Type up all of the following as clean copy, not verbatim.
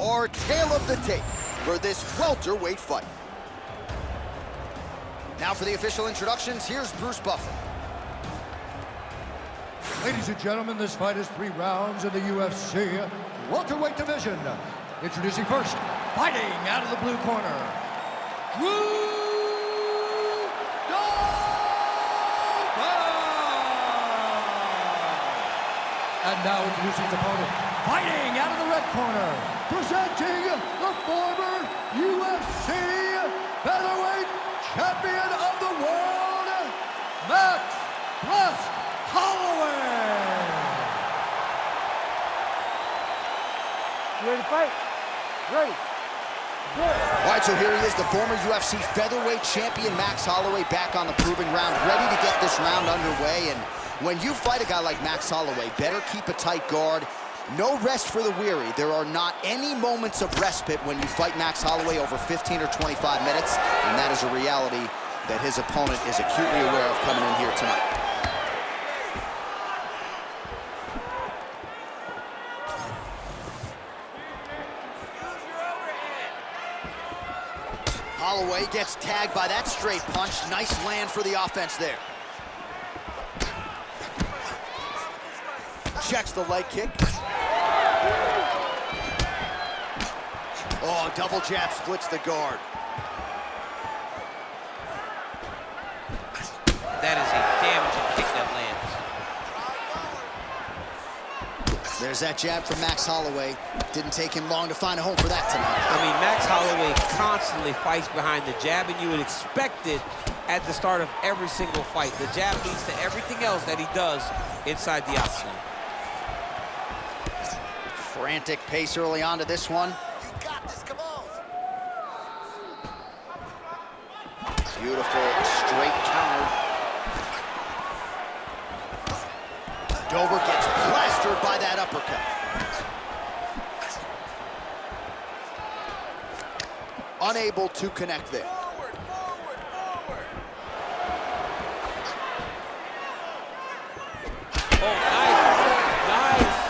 our tale of the tape for this welterweight fight. Now for the official introductions, here's Bruce Buffer. Ladies and gentlemen, this fight is 3 rounds in the UFC welterweight division. Introducing first, fighting out of the blue corner, Dober! And now introducing his opponent, fighting out of the red corner, presenting the former UFC featherweight champion of the world, Holloway! You ready to fight? Ready. Good. All right, so here he is, the former UFC featherweight champion, Max Holloway, back on the proving ground, ready to get this round underway. And when you fight a guy like Max Holloway, better keep a tight guard. No rest for the weary. There are not any moments of respite when you fight Max Holloway over 15 or 25 minutes, and that is a reality that his opponent is acutely aware of coming in here tonight. Holloway gets tagged by that straight punch. Nice land for the offense there. Checks the leg kick. Oh, double jab splits the guard. That is a damaging kick that lands. There's that jab from Max Holloway. Didn't take him long to find a home for that tonight. I mean, Max Holloway constantly fights behind the jab, and you would expect it at the start of every single fight. The jab leads to everything else that he does inside the octagon. Frantic pace early on to this one. You got this, come on. Beautiful straight counter. Dober gets plastered by that uppercut. Unable to connect there. Forward, forward, forward. Oh, nice.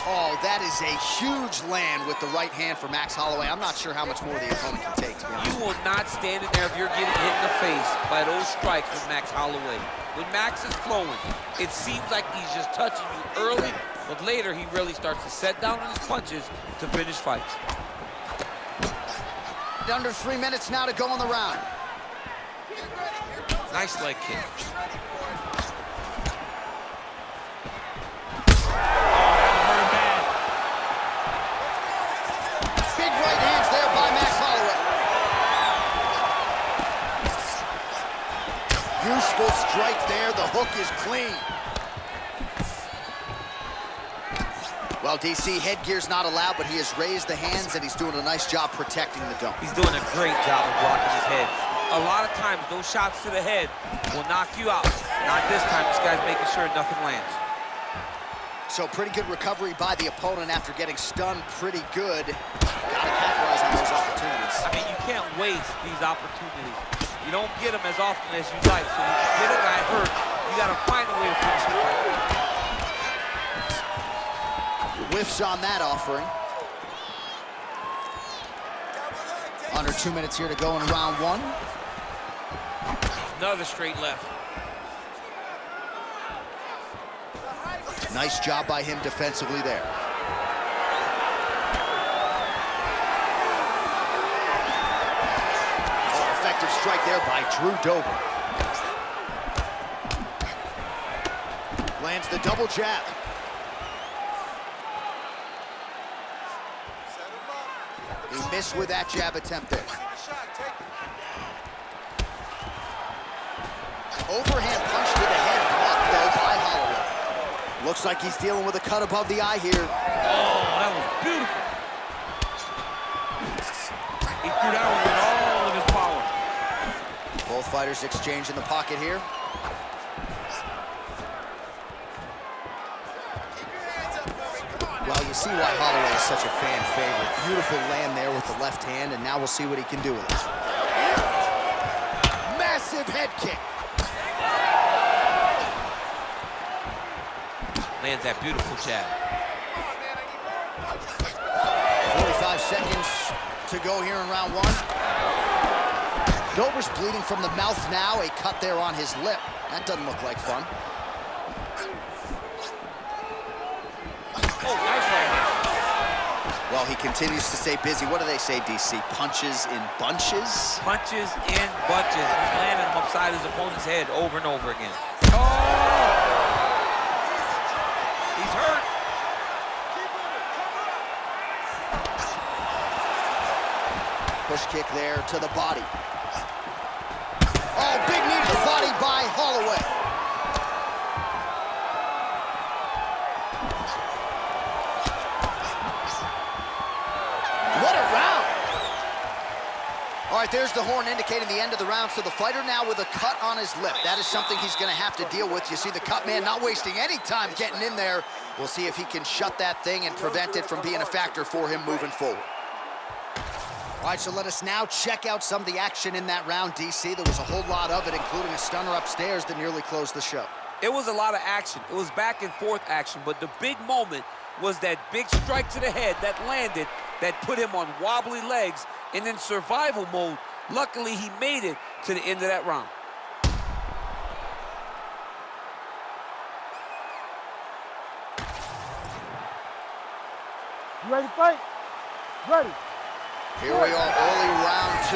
Oh, that is a huge land with the right hand for Max Holloway. I'm not sure how much more the opponent can take, to be honest. You will not stand in there if you're getting hit in the face by those strikes with Max Holloway. When Max is flowing, it seems like he's just touching you early, but later he really starts to set down on his punches to finish fights. Under 3 minutes now to go in the round. Nice leg kick. Big right hands there by Max Holloway. Useful strike there. The hook is clean. Well, DC, headgear's not allowed, but he has raised the hands, and he's doing a nice job protecting the dome. He's doing a great job of blocking his head. A lot of times, those shots to the head will knock you out. Not this time. This guy's making sure nothing lands. So pretty good recovery by the opponent after getting stunned pretty good. Gotta capitalize on those opportunities. I mean, you can't waste these opportunities. You don't get them as often as you like. So you get a guy hurt, you gotta find a way to finish the fight. Whiffs on that offering. Under 2 minutes here to go in round one. Another straight left. Nice job by him defensively there. Oh, effective strike there by Drew Dober. Lands the double jab. He missed with that jab attempt there. Overhand punch to the head, blocked though by Holloway. Looks like he's dealing with a cut above the eye here. Oh, that was beautiful. He threw that one with all of his power. Both fighters exchange in the pocket here. Well, you see why Holloway is such a fan favorite. Beautiful land there with the left hand, and now we'll see what he can do with it. Massive head kick. Lands that beautiful jab. 5 seconds to go here in round 1. Dober's bleeding from the mouth now, a cut there on his lip. That doesn't look like fun. Oh, nice right hand. Well, he continues to stay busy. What do they say, DC? Punches in bunches? Punches in bunches. He's landing him upside his opponent's head over and over again. Oh! He's hurt. Push kick there to the body. Oh, big knee to the body by Holloway. What a round. All right, there's the horn indicating the end of the round. So the fighter now with a cut on his lip. That is something he's going to have to deal with. You see the cut man not wasting any time getting in there. We'll see if he can shut that thing and prevent it from being a factor for him moving forward. All right, so let us now check out some of the action in that round, DC. There was a whole lot of it, including a stunner upstairs that nearly closed the show. It was a lot of action. It was back and forth action, but the big moment was that big strike to the head that landed, that put him on wobbly legs, and in survival mode. Luckily, he made it to the end of that round. You ready to fight? Ready. Here we are, early round 2.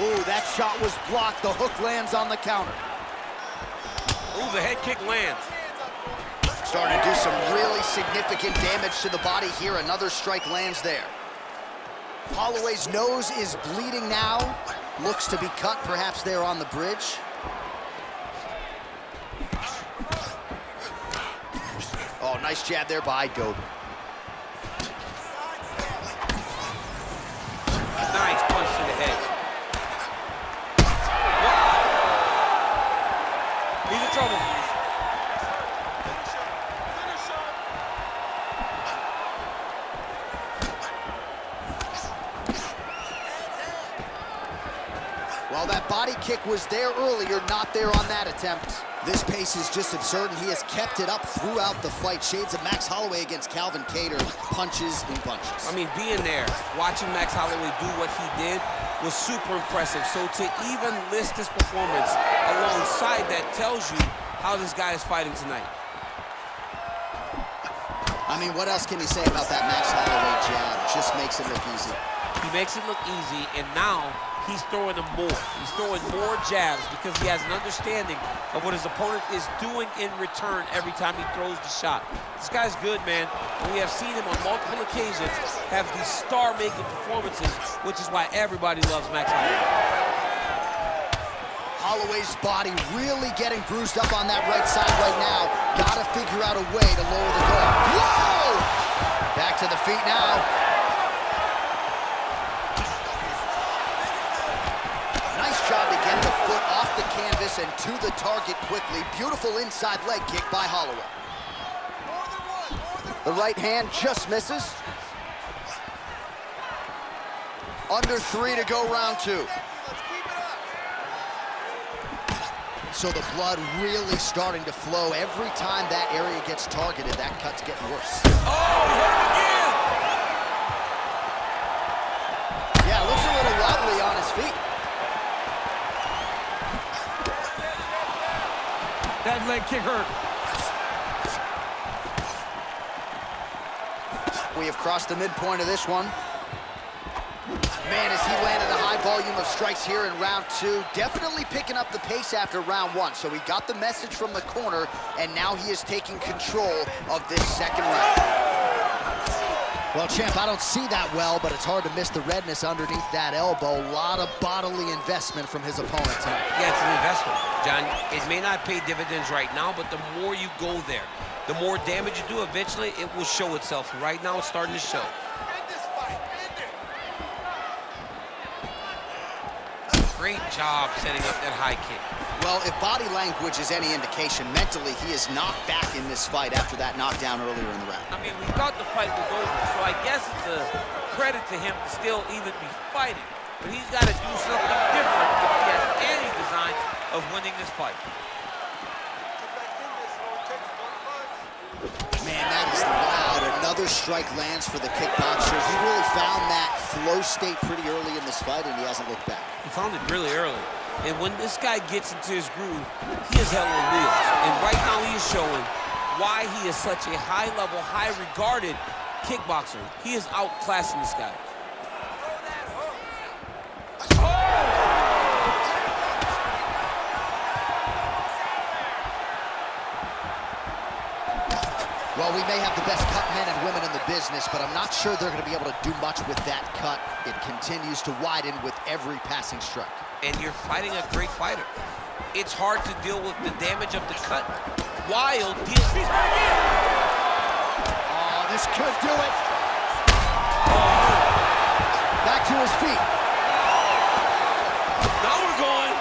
Ooh, that shot was blocked. The hook lands on the counter. Ooh, the head kick lands. Starting to do some really significant damage to the body here. Another strike lands there. Holloway's nose is bleeding now. Looks to be cut, perhaps there on the bridge. Oh, nice jab there by Dober. Nice punch to the head. Wow. He's in trouble. Well, that body kick was there earlier, not there on that attempt. This pace is just absurd, and he has kept it up throughout the fight. Shades of Max Holloway against Calvin Kattar, punches in bunches. I mean, being there, watching Max Holloway do what he did was super impressive. So to even list his performance alongside that tells you how this guy is fighting tonight. I mean, what else can you say about that Max Holloway jab? Just makes it look easy. He makes it look easy, and now he's throwing them more. He's throwing more jabs because he has an understanding of what his opponent is doing in return every time he throws the shot. This guy's good, man. And we have seen him on multiple occasions have these star-making performances, which is why everybody loves Max Holloway. Holloway's body really getting bruised up on that right side right now. Gotta figure out a way to lower the guard. Whoa! Back to the feet now. Nice job to get the foot off the canvas and to the target quickly. Beautiful inside leg kick by Holloway. The right hand just misses. Under 3 to go, round 2. So the blood really starting to flow. Every time that area gets targeted, that cut's getting worse. Oh, he hit him again! Yeah, looks a little wobbly on his feet. That leg kick hurt. We have crossed the midpoint of this one. Man, as he landed a high volume of strikes here in round 2, definitely picking up the pace after round 1. So he got the message from the corner, and now he is taking control of this second round. Well, champ, I don't see that well, but it's hard to miss the redness underneath that elbow. A lot of bodily investment from his opponent tonight. Yeah, it's an investment, John. It may not pay dividends right now, but the more you go there, the more damage you do, eventually it will show itself. Right now, it's starting to show. Great job setting up that high kick. Well, if body language is any indication, mentally he is not back in this fight after that knockdown earlier in the round. I mean, we thought the fight was over, so I guess it's a credit to him to still even be fighting. But he's got to do something different if he has any design of winning this fight. Man, that is loud. another strike lands for the kickboxer. He really found that flow state pretty early in this fight, and he hasn't looked back. He found it really early. And when this guy gets into his groove, he is hell on wheels. And right now he is showing why he is such a high-level, high-regarded kickboxer. He is outclassing this guy. Well, we may have the best cut men and women in the business, but I'm not sure they're going to be able to do much with that cut. It continues to widen with every passing strike. And you're fighting a great fighter. It's hard to deal with the damage of the cut while dealing. Oh, this could do it. Back to his feet. Now we're going.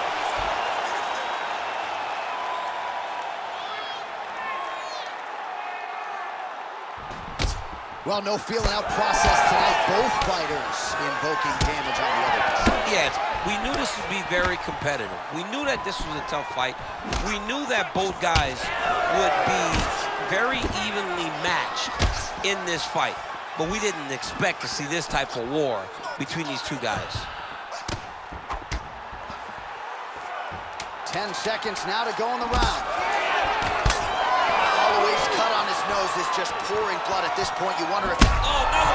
Well, no feeling out process tonight. Both fighters invoking damage on the other. Yes, we knew this would be very competitive. We knew that this was a tough fight. We knew that both guys would be very evenly matched in this fight. But we didn't expect to see this type of war between these two guys. 10 seconds now to go in the round. Holloway's cut on his nose is just pouring blood at this point. You wonder if... Oh, no!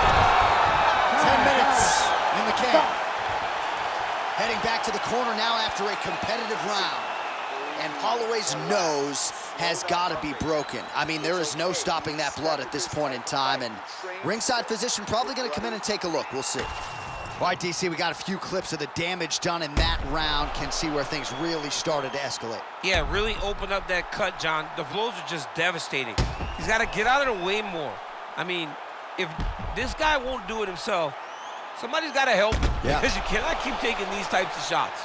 10 minutes in the can. Heading back to the corner now after a competitive round. And Holloway's nose has got to be broken. I mean, there is no stopping that blood at this point in time. And ringside physician probably going to come in and take a look. We'll see. All right, DC, we got a few clips of the damage done in that round. Can see where things really started to escalate. Yeah, really opened up that cut, John. The blows are just devastating. He's got to get out of the way more. I mean, if this guy won't do it himself, somebody's got to help him. Yeah. Because you cannot keep taking these types of shots.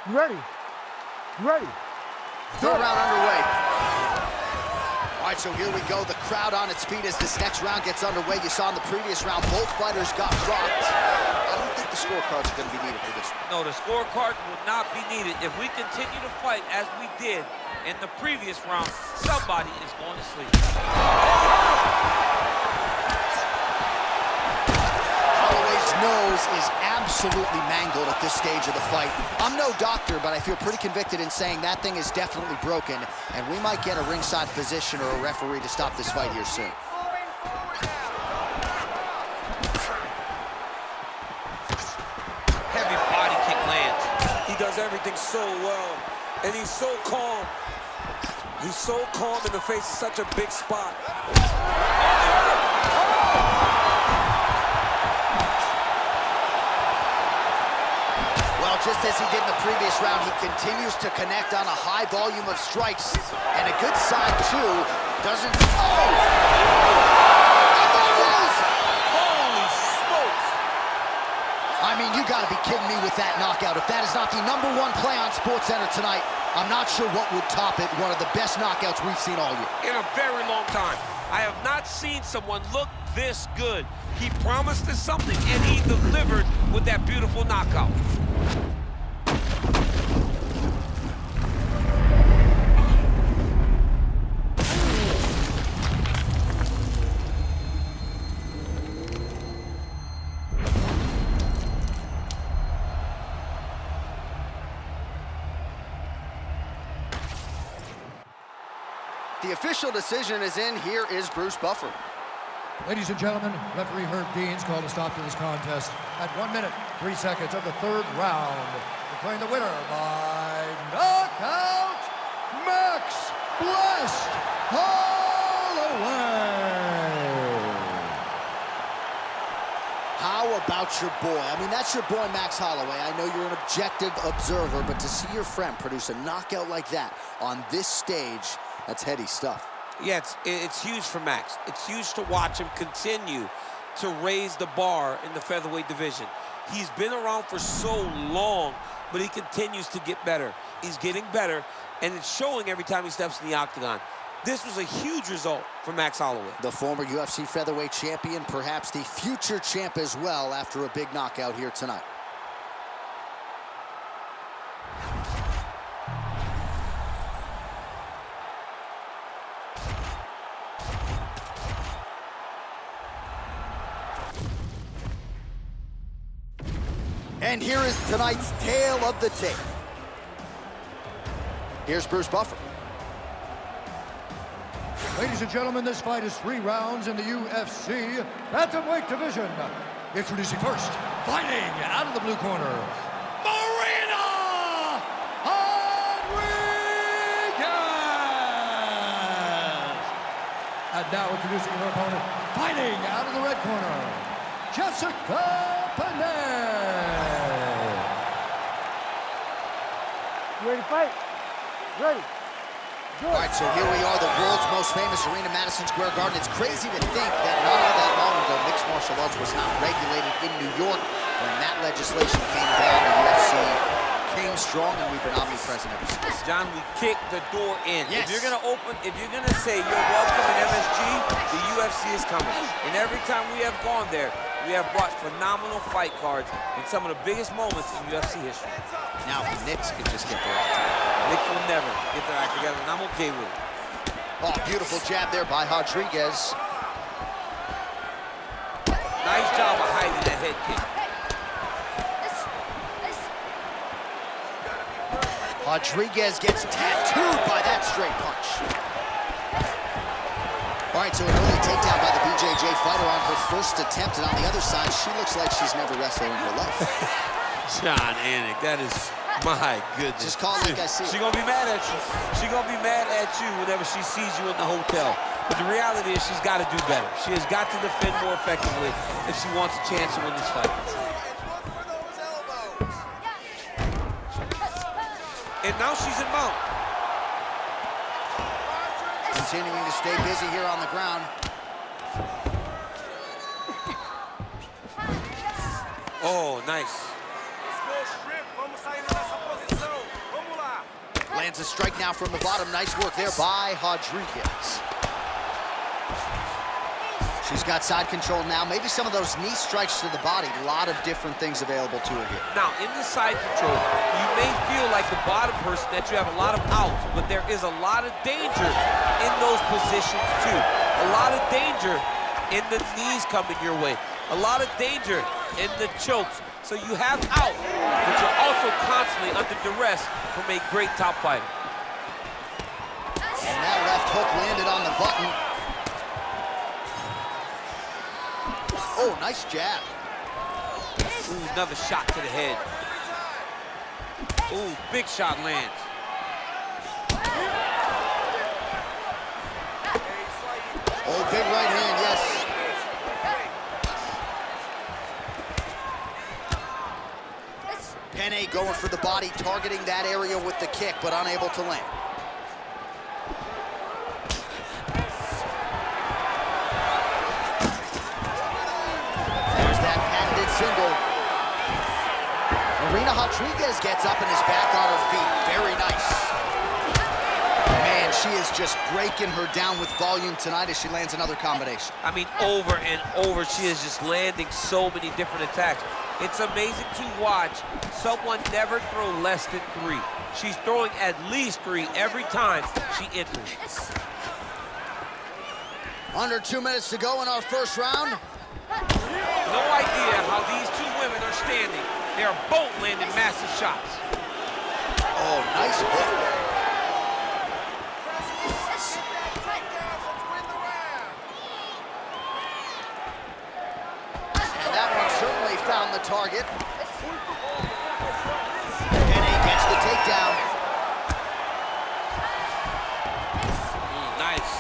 You ready? You ready? Third round underway. All right, so here we go. The crowd on its feet as this next round gets underway. You saw in the previous round, both fighters got rocked. I don't think the scorecards are going to be needed for this one. No, the scorecard will not be needed. If we continue to fight as we did in the previous round, somebody is going to sleep. Holloway's nose is absolutely mangled at this stage of the fight. I'm no doctor, but I feel pretty convicted in saying that thing is definitely broken, and we might get a ringside physician or a referee to stop this fight here soon. Heavy body kick lands. He does everything so well, and he's so calm. He's so calm in the face of such a big spot. Well, just as he did in the previous round, he continues to connect on a high volume of strikes, and a good side, too, doesn't... Oh! And there it is! Holy smokes! I mean, you gotta be kidding me with that knockout. If that is not the #1 play on SportsCenter tonight, I'm not sure what would top it. One of the best knockouts we've seen all year. In a very long time. I have not seen someone look this good. He promised us something, and he delivered with that beautiful knockout. The official decision is in. Here is Bruce Buffer. Ladies and gentlemen, referee Herb Deans called a stop to this contest at 1 minute, 3 seconds of the third round, declaring the winner by knockout, Max Blessed Holloway. How about your boy? I mean, that's your boy, Max Holloway. I know you're an objective observer, but to see your friend produce a knockout like that on this stage, that's heady stuff. Yeah, it's huge for Max. It's huge to watch him continue to raise the bar in the featherweight division. He's been around for so long, but he continues to get better. He's getting better, and it's showing every time he steps in the octagon. This was a huge result for Max Holloway. The former UFC featherweight champion, perhaps the future champ as well, after a big knockout here tonight. And here is tonight's tale of the tape. Here's Bruce Buffer. Ladies and gentlemen, this fight is 3 rounds in the UFC bantamweight division. Introducing first, fighting out of the blue corner, Marina! And now introducing her opponent, fighting out of the red corner, Penne. You ready to fight? Ready. Good. All right, so here we are, the world's most famous arena, Madison Square Garden. It's crazy to think that not all that long ago, mixed martial arts was not regulated in New York. When that legislation came down, the UFC came strong, and we've been omnipresent ever since. John, we kick the door in. Yes. If you're gonna say you're welcome in MSG, the UFC is coming. And every time we have gone there, we have brought phenomenal fight cards in some of the biggest moments in UFC history. Now, the Knicks can just get their act together. Knicks will never get their act together, and I'm okay with it. Oh, beautiful jab there by Rodriguez. Nice job of hiding that head kick. Rodriguez gets tattooed by that straight punch. All right, so an early takedown by the BJJ fighter on her first attempt, and on the other side, she looks like she's never wrestled in her life. John Anik, that is, my goodness. Just call it like I see it. She's gonna be mad at you. She's gonna be mad at you whenever she sees you in the hotel. But the reality is she's got to do better. She has got to defend more effectively if she wants a chance to win this fight. And now she's in mount. Continuing to stay busy here on the ground. Oh, nice. Lands a strike now from the bottom. Nice work there by Rodriguez. She's got side control now. Maybe some of those knee strikes to the body. A lot of different things available to her here. Now, in the side control, you may feel like the bottom person that you have a lot of outs, but there is a lot of danger in those positions too. A lot of danger in the knees coming your way. A lot of danger in the chokes. So you have out, but you're also constantly under duress from a great top fighter. And that left hook landed on the button. Oh, nice jab. Ooh, another shot to the head. Ooh, big shot lands. Oh, big right hand, yes. Penne going for the body, targeting that area with the kick, but unable to land. There's that patented single. Marina Rodriguez gets up and is back on her feet. Very nice. Man, she is just breaking her down with volume tonight as she lands another combination. I mean, over and over, she is just landing so many different attacks. It's amazing to watch someone never throw less than 3. She's throwing at least 3 every time she enters. Under 2 minutes to go in our first round. No idea how these two women are standing. They are both landing massive shots. Oh, nice hook. And that one certainly found the target. Penne gets the takedown. Nice.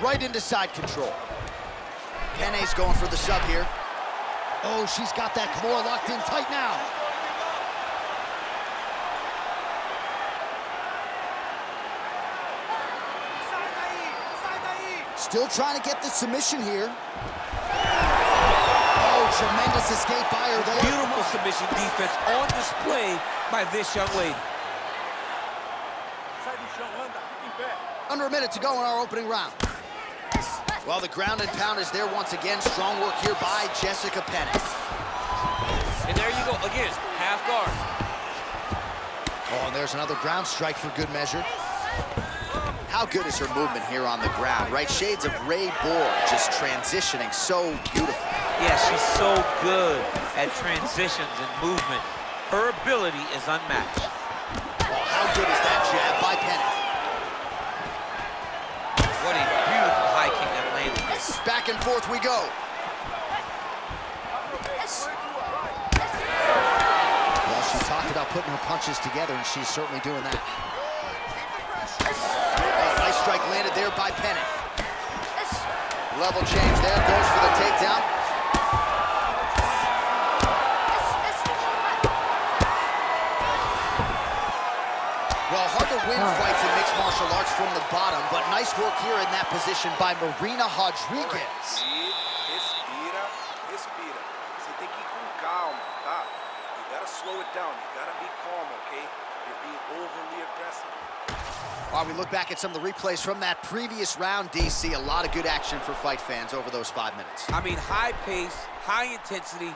Right into side control. Penne's going for the sub here. Oh, she's got that Kimura locked in tight now. Still trying to get the submission here. Oh, tremendous escape by her there. Beautiful submission defense on display by this young lady. Under a minute to go in our opening round. Well, the ground and pound is there once again. Strong work here by Jessica Penne. And there you go, again, half guard. Oh, and there's another ground strike for good measure. How good is her movement here on the ground, right? Shades of Ray Borg, just transitioning so beautifully. Yeah, she's so good at transitions and movement. Her ability is unmatched. Oh, how good is that jab by Penne? What a beautiful high kick that landed there. Back and forth we go. Well, she talked about putting her punches together, and she's certainly doing that. Oh, nice strike landed there by Penne. Level change there, goes for the takedown. Well, hard to win fights in mixed martial arts from the bottom, but nice work here in that position by Marina Rodriguez. Respira, respira. Você tem que ir com calma, tá? You gotta slow it down. You gotta be calm, okay? You're being overly aggressive. While we look back at some of the replays from that previous round, DC, a lot of good action for fight fans over those 5 minutes. I mean, high pace, high intensity,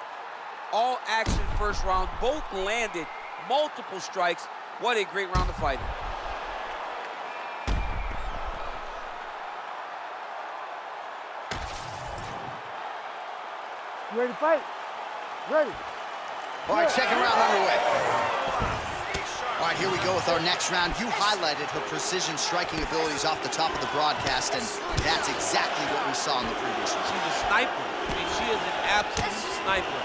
all action first round. Both landed multiple strikes. What a great round of fighting. You ready to fight? Ready. All right, second round underway. All right, here we go with our next round. You highlighted her precision striking abilities off the top of the broadcast, and that's exactly what we saw in the previous round. She's a sniper. I mean, she is an absolute sniper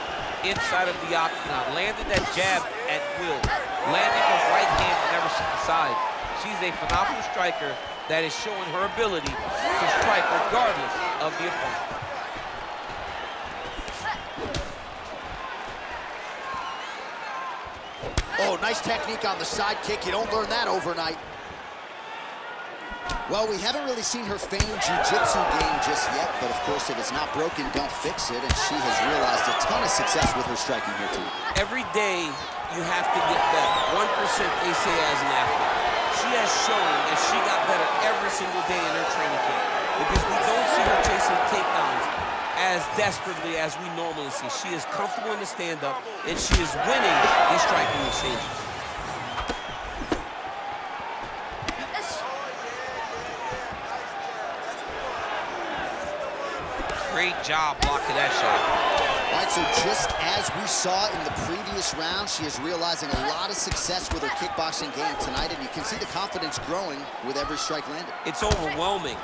inside of the octagon. Landed that jab at will. Landing her right hand whenever she decides. She's a phenomenal striker that is showing her ability to strike regardless of the opponent. Oh, nice technique on the side kick. You don't learn that overnight. Well, we haven't really seen her famed jiu-jitsu game just yet, but of course, if it's not broken, don't fix it, and she has realized a ton of success with her striking here tonight. Every day, you have to get better. 1% they say as an athlete. She has shown that she got better every single day in her training camp, because we don't see her chasing takedowns as desperately as we normally see. She is comfortable in the stand-up, and she is winning in striking exchanges. Great job blocking that shot. All right, so just as we saw in the previous round, she is realizing a lot of success with her kickboxing game tonight, and you can see the confidence growing with every strike landed. It's overwhelming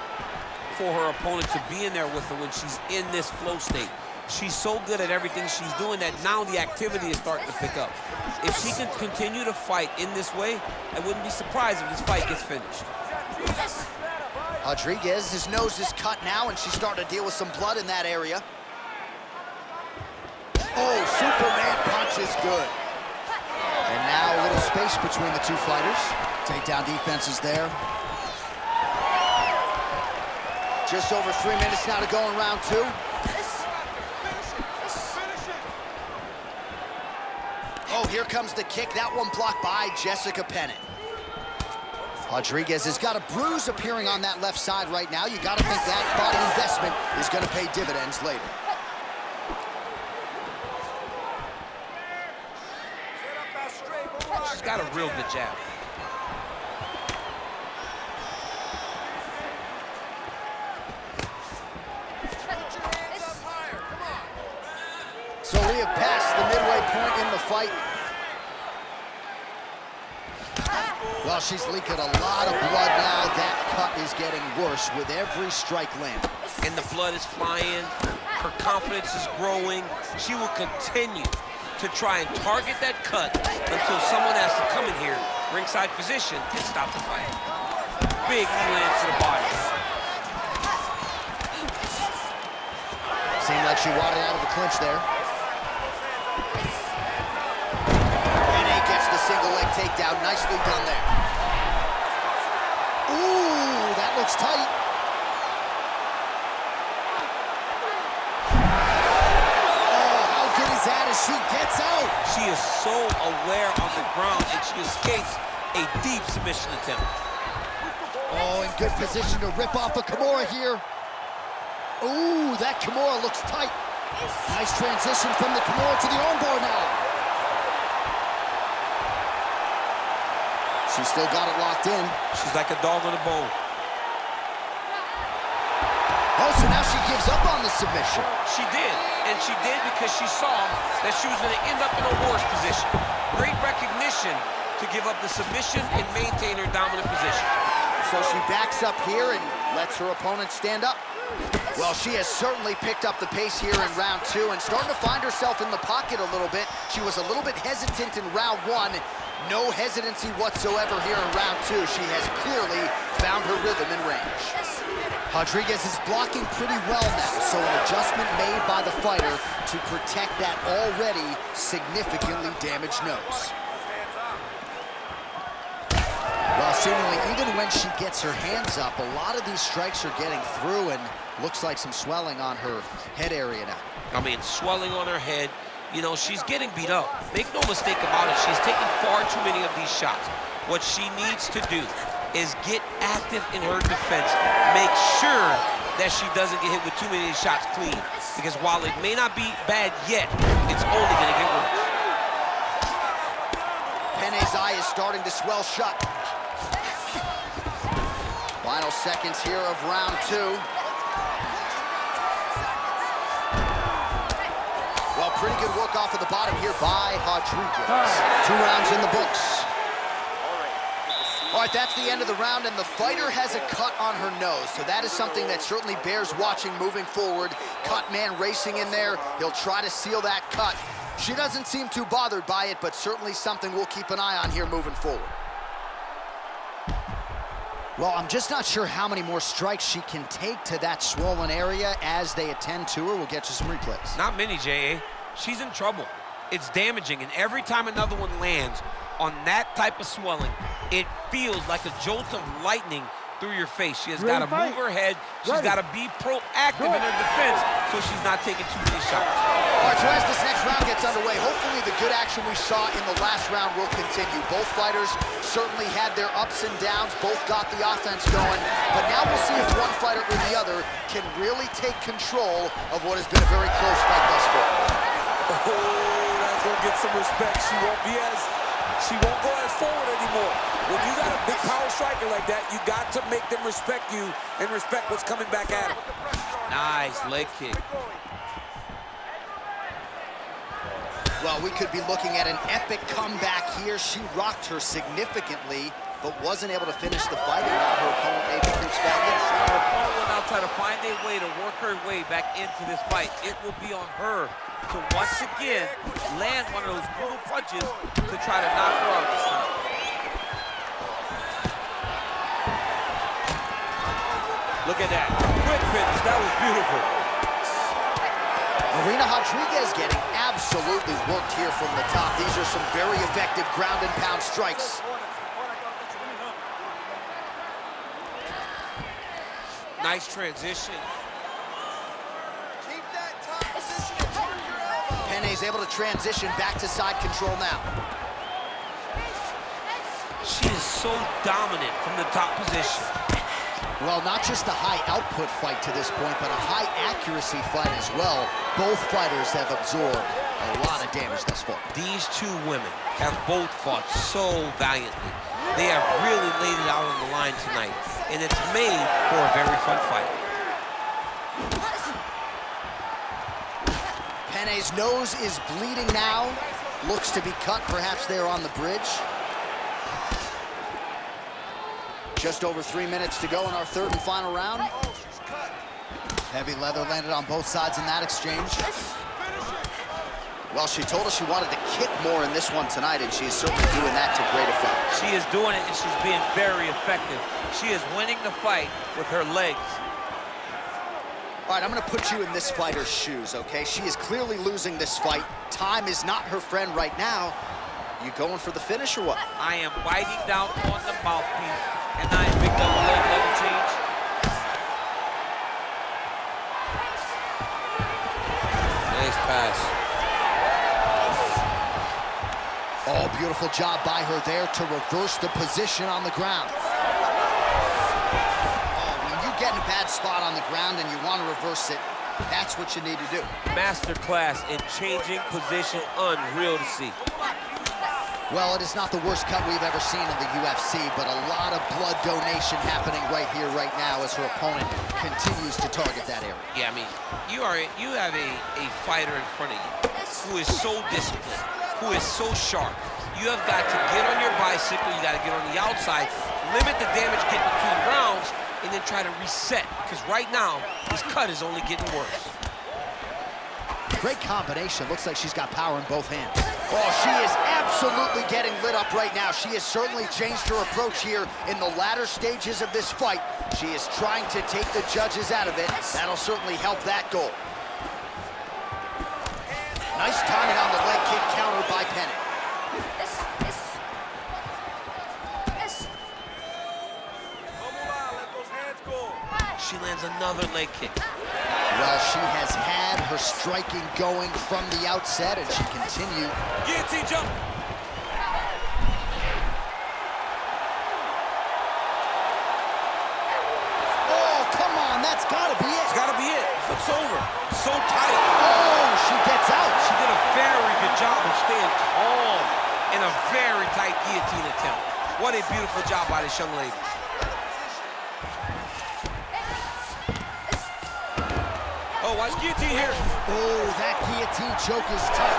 for her opponent to be in there with her when she's in this flow state. She's so good at everything she's doing that now the activity is starting to pick up. If she can continue to fight in this way, I wouldn't be surprised if this fight gets finished. Rodriguez, his nose is cut now, and she's starting to deal with some blood in that area. Oh, Superman punch is good. And now a little space between the two fighters. Takedown defense is there. Just over 3 minutes now to go in round two. Oh, here comes the kick. That one blocked by Jessica Penne. Rodriguez has got a bruise appearing on that left side right now. You got to think that body investment is going to pay dividends later. She's got a real good jab. So we have passed the midway point in the fight. Well, she's leaking a lot of blood now. That cut is getting worse with every strike landed. And the blood is flying. Her confidence is growing. She will continue to try and target that cut until someone has to come in here, ringside position, and stop the fight. Big knee lands to the body. Seemed like she wadded out of the clinch there. Penne gets the single leg takedown. Nicely done there. Ooh, that looks tight. Oh, how good is that as she gets out? She is so aware on the ground, and she escapes a deep submission attempt. Oh, in good position to rip off a Kimura here. Ooh, that Kimura looks tight. Nice transition from the Kimura to the armbar now. She's still got it locked in. She's like a dog on a bone. Oh, so now she gives gives up on the submission. She did, and she did because she saw that she was going to end up in a worse position. Great recognition to give up the submission and maintain her dominant position. So she backs up here and lets her opponent stand up. Well, she has certainly picked up the pace here in round 2 and starting to find herself in the pocket a little bit. She was a little bit hesitant in round 1. No hesitancy whatsoever here in round 2. She has clearly found her rhythm and range. Rodriguez is blocking pretty well now, so an adjustment made by the fighter to protect that already significantly damaged nose. Well, seemingly, even when she gets her hands up, a lot of these strikes are getting through and looks like some swelling on her head area now. I mean, swelling on her head. You know, she's getting beat up. Make no mistake about it. She's taking far too many of these shots. What she needs to do is get active in her defense. Make sure that she doesn't get hit with too many of these shots clean. Because while it may not be bad yet, it's only going to get worse. Penne's eye is starting to swell shut. Final seconds here of round 2. Well, pretty good work off of the bottom here by Rodriguez. 2 rounds in the books. All right, that's the end of the round, and the fighter has a cut on her nose, so that is something that certainly bears watching moving forward. Cut man racing in there. He'll try to seal that cut. She doesn't seem too bothered by it, but certainly something we'll keep an eye on here moving forward. Well, I'm just not sure how many more strikes she can take to that swollen area as they attend to her. We'll get you some replays. Not many, J.A. She's in trouble. It's damaging, and every time another one lands on that type of swelling, it feels like a jolt of lightning through your face. She has got to move her head. She's got to be proactive in her defense so she's not taking too many shots. All right, so as this next round gets underway, hopefully the good action we saw in the last round will continue. Both fighters certainly had their ups and downs. Both got the offense going. But now we'll see if one fighter or the other can really take control of what has been a very close fight thus far. Oh, that's gonna get some respect. She won't go as forward anymore. When you got a big power striker like that, you got to make them respect you and respect what's coming back at them. Nice leg kick. Well, we could be looking at an epic comeback here. She rocked her significantly, but wasn't able to finish the fight, and now her opponent maybe creeps back in. Her opponent will now try to find a way to work her way back into this fight. It will be on her to once again land one of those brutal punches to try to knock her out this time. Look at that. Quick finish. That was beautiful. Marina Rodriguez getting absolutely worked here from the top. These are some very effective ground and pound strikes. Nice transition. Keep that top position and turn your elbow. Penne's able to transition back to side control now. She is so dominant from the top position. Well, not just a high output fight to this point, but a high accuracy fight as well. Both fighters have absorbed a lot of damage thus far. These two women have both fought so valiantly. They have really laid it out on the line tonight, and it's made for a very fun fight. Penne's nose is bleeding now. Looks to be cut, perhaps there on the bridge. Just over 3 minutes to go in our third and final round. Heavy leather landed on both sides in that exchange. Well, she told us she wanted to kick more in this one tonight, and she is certainly doing that to great effect. She is doing it, and she's being very effective. She is winning the fight with her legs. All right, I'm going to put you in this fighter's shoes, okay? She is clearly losing this fight. Time is not her friend right now. You going for the finish or what? I am biting down on the mouthpiece, and I picked up a leg level change. Nice pass. Oh, beautiful job by her there to reverse the position on the ground. Oh, when you get in a bad spot on the ground and you want to reverse it, that's what you need to do. Master class in changing position, unreal to see. Well, it is not the worst cut we've ever seen in the UFC, but a lot of blood donation happening right here, right now, as her opponent continues to target that area. Yeah, I mean, you have a fighter in front of you who is so disciplined, who is so sharp. You have got to get on your bicycle, you got to get on the outside, limit the damage getting between rounds, and then try to reset, because right now, this cut is only getting worse. Great combination. Looks like she's got power in both hands. Oh, she is absolutely getting lit up right now. She has certainly changed her approach here in the latter stages of this fight. She is trying to take the judges out of it. That'll certainly help that goal. Nice timing on the leg kick countered by Penne. She lands another leg kick. Well, she has had her striking going from the outset, and she continued. Guillotine jump. Oh, come on, that's gotta be it. It's gotta be it. Looks over. So tight. Oh, she gets out. She did a very good job of staying calm in a very tight guillotine attempt. What a beautiful job by this young lady. Oh, watch guillotine here. Oh, that guillotine choke is tough.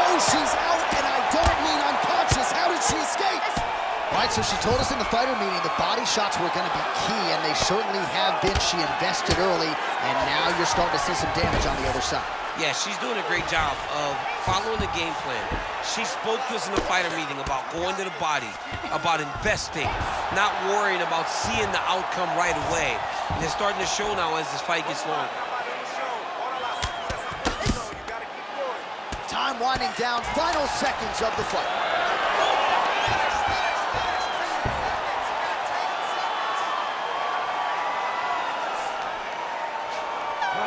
Oh, she's out, and I don't mean unconscious. How did she escape? All right, so she told us in the fighter meeting the body shots were going to be key, and they certainly have been. She invested early, and now you're starting to see some damage on the other side. Yeah, she's doing a great job of following the game plan. She spoke to us in the fighter meeting about going to the body, about investing, not worrying about seeing the outcome right away. And it's starting to show now as this fight gets long. Time winding down, final seconds of the fight.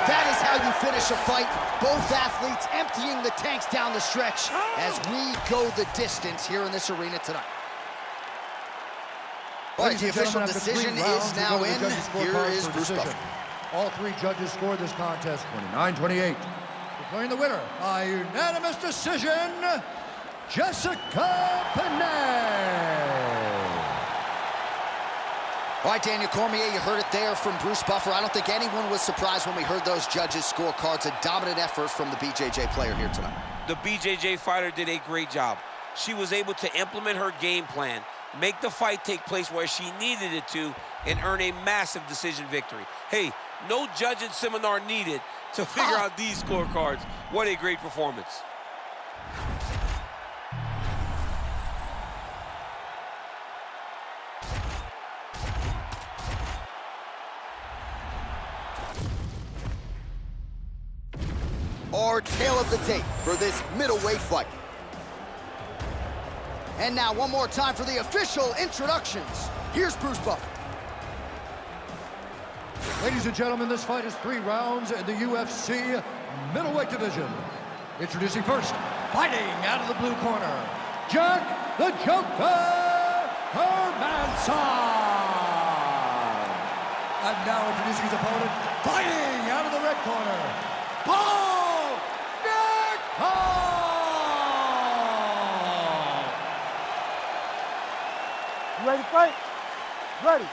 That is how you finish a fight. Both athletes emptying the tanks down the stretch as we go the distance here in this arena tonight. All right, the official decision is now in. Here is Bruce Buffer. All three judges scored this contest 29-28. Declaring the winner by unanimous decision, Jessica Penne. All right, Daniel Cormier, you heard it there from Bruce Buffer. I don't think anyone was surprised when we heard those judges' scorecards. A dominant effort from the BJJ player here tonight. The BJJ fighter did a great job. She was able to implement her game plan, make the fight take place where she needed it to, and earn a massive decision victory. Hey, no judging seminar needed to figure out these scorecards. What a great performance. Our tale of the tape for this middleweight fight. And now one more time for the official introductions. Here's Bruce Buffer. Ladies and gentlemen, this fight is 3 rounds in the UFC middleweight division. Introducing first, fighting out of the blue corner, Jack the Joker Hermanson. And now introducing his opponent, fighting out of the red corner, Nickal. You ready to fight? Ready.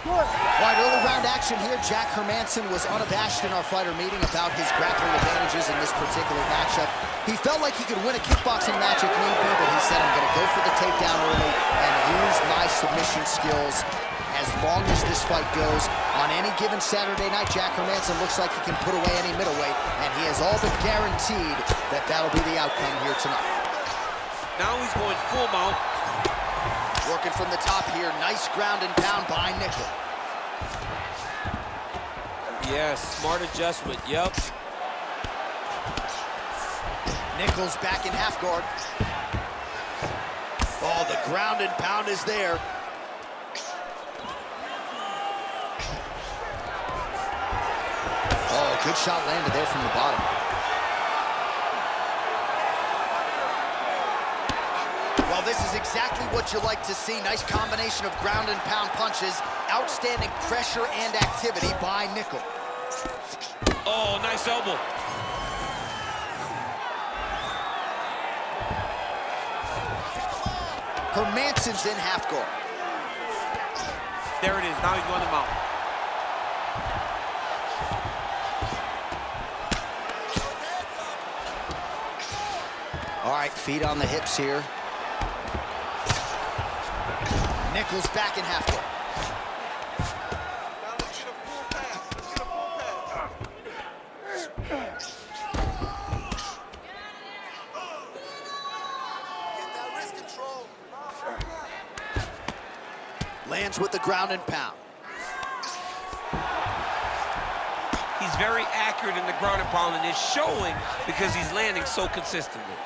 Good. All right, early round action here. Jack Hermanson was unabashed in our fighter meeting about his grappling advantages in this particular matchup. He felt like he could win a kickboxing match if need be, but he said, I'm going to go for the takedown early and use my submission skills as long as this fight goes. On any given Saturday night, Jack Hermanson looks like he can put away any middleweight, and he has all but guaranteed that that'll be the outcome here tonight. Now he's going full mount. Working from the top here, nice ground and pound by Nickal. Yes, smart adjustment, yep. Nickal's back in half guard. Oh, the ground and pound is there. Oh, good shot landed there from the bottom. Well, this is exactly what you like to see. Nice combination of ground and pound punches. Outstanding pressure and activity by Nickal. Oh, nice elbow. Hermanson's in half guard. There it is. Now he's going to mount. All right, feet on the hips here. Nickal's back in half guard. Now let's get a full pass. Let's get a full pass. Get that wrist control. Lands with the ground and pound. He's very accurate in the ground and pound, and it's showing because he's landing so consistently.